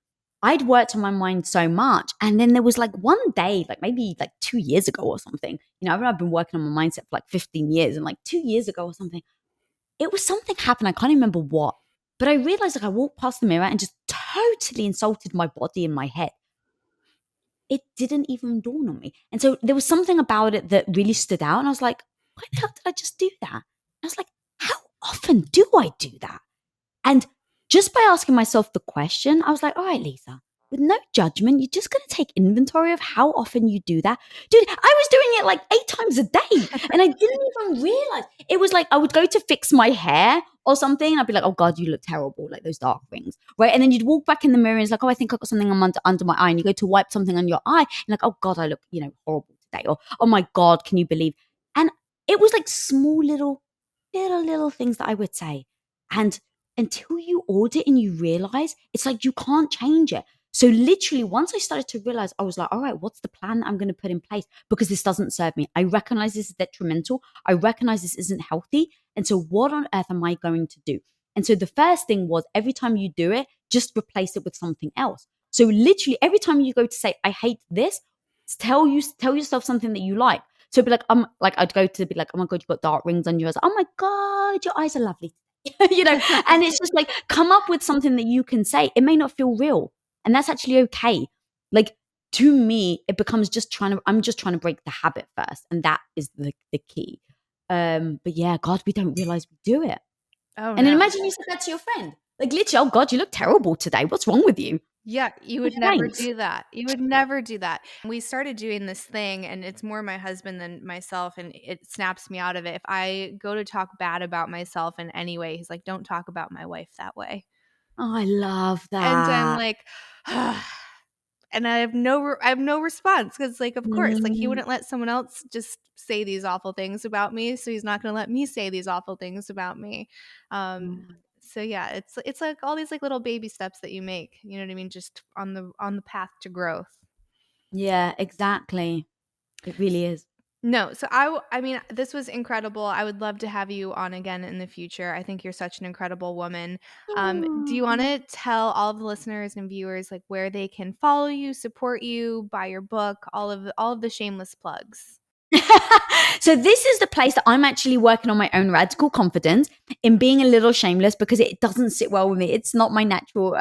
I'd worked on my mind so much. And then there was like one day, like maybe like 2 years ago or something, I've been working on my mindset for like 15 years. And like 2 years ago or something, it was something happened. I can't remember what, but I realized like I walked past the mirror and just totally insulted my body and my head. It didn't even dawn on me. And so there was something about it that really stood out. And I was like, why the hell did I just do that? And I was like, how often do I do that? And just by asking myself the question, I was like, all right, Lisa, with no judgment, you're just going to take inventory of how often you do that. Dude, I was doing it like 8 times a day and I didn't even realize. It was like I would go to fix my hair or something. And I'd be like, oh God, you look terrible, like those dark rings, right? And then you'd walk back in the mirror and it's like, oh, I think I've got something under my eye. And you go to wipe something on your eye and like, oh God, I look, horrible today. Or, oh my God, can you believe? And it was like small little things that I would say. And until you audit and you realize, it's like you can't change it. So literally, once I started to realize, I was like, all right, what's the plan I'm going to put in place? Because this doesn't serve me. I recognize this is detrimental. I recognize this isn't healthy. And so what on earth am I going to do? And so the first thing was every time you do it, just replace it with something else. So literally every time you go to say, I hate this, tell yourself something that you like. So be like I'd go to be like, oh my God, you've got dark rings on your eyes. Oh my God, your eyes are lovely. And it's just like, come up with something that you can say. It may not feel real, and that's actually okay. Like, to me, it becomes I'm just trying to break the habit first. And that is the key. But yeah, God, we don't realize we do it. Oh, And then no. imagine you said that to your friend. Like, literally, oh God, you look terrible today. What's wrong with you? Yeah, you would never do that. You would never do that. We started doing this thing, and it's more my husband than myself, and it snaps me out of it. If I go to talk bad about myself in any way, he's like, don't talk about my wife that way. Oh, I love And I'm that. like, and I have no response because, like, of course, like, he Mm, wouldn't let someone else just say these awful things about me, so he's not going to let me say these awful things about me. Um, mm. so yeah, it's like all these like little baby steps that you make. You know what I mean? Just on the path to growth. Yeah, exactly. It really is. No, so I mean, this was incredible. I would love to have you on again in the future. I think you're such an incredible woman. Do you want to tell all of the listeners and viewers like where they can follow you, support you, buy your book, all of the shameless plugs? So this is the place that I'm actually working on my own radical confidence in being a little shameless because it doesn't sit well with me. It's not my natural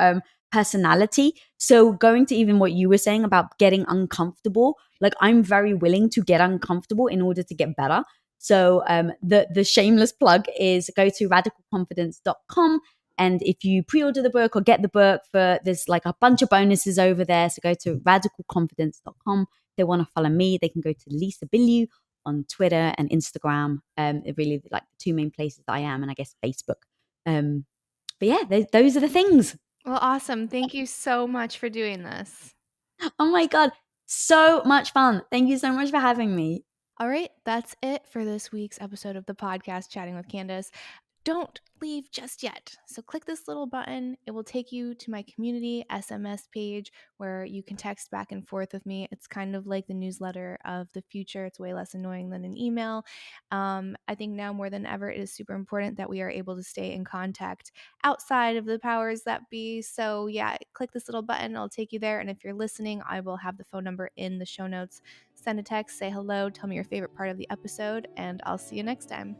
personality. So going to even what you were saying about getting uncomfortable, like I'm very willing to get uncomfortable in order to get better. So the shameless plug is go to radicalconfidence.com. And if you pre-order the book or get the book there's like a bunch of bonuses over there. So go to radicalconfidence.com. They want to follow me, they can go to Lisa Bilyeu on Twitter and Instagram. It really like the two main places I am, and I guess Facebook. But yeah, those are the things. Well, awesome. Thank you so much for doing this. Oh my God, so much fun. Thank you so much for having me. All right, that's it for this week's episode of the podcast Chatting with Candace. Don't leave just yet. So click this little button. It will take you to my community SMS page where you can text back and forth with me. It's kind of like the newsletter of the future. It's way less annoying than an email. I think now more than ever, it is super important that we are able to stay in contact outside of the powers that be. So yeah, click this little button. It'll take you there. And if you're listening, I will have the phone number in the show notes. Send a text, say hello, tell me your favorite part of the episode, and I'll see you next time.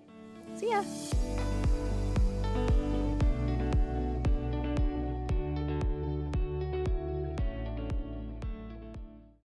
See ya.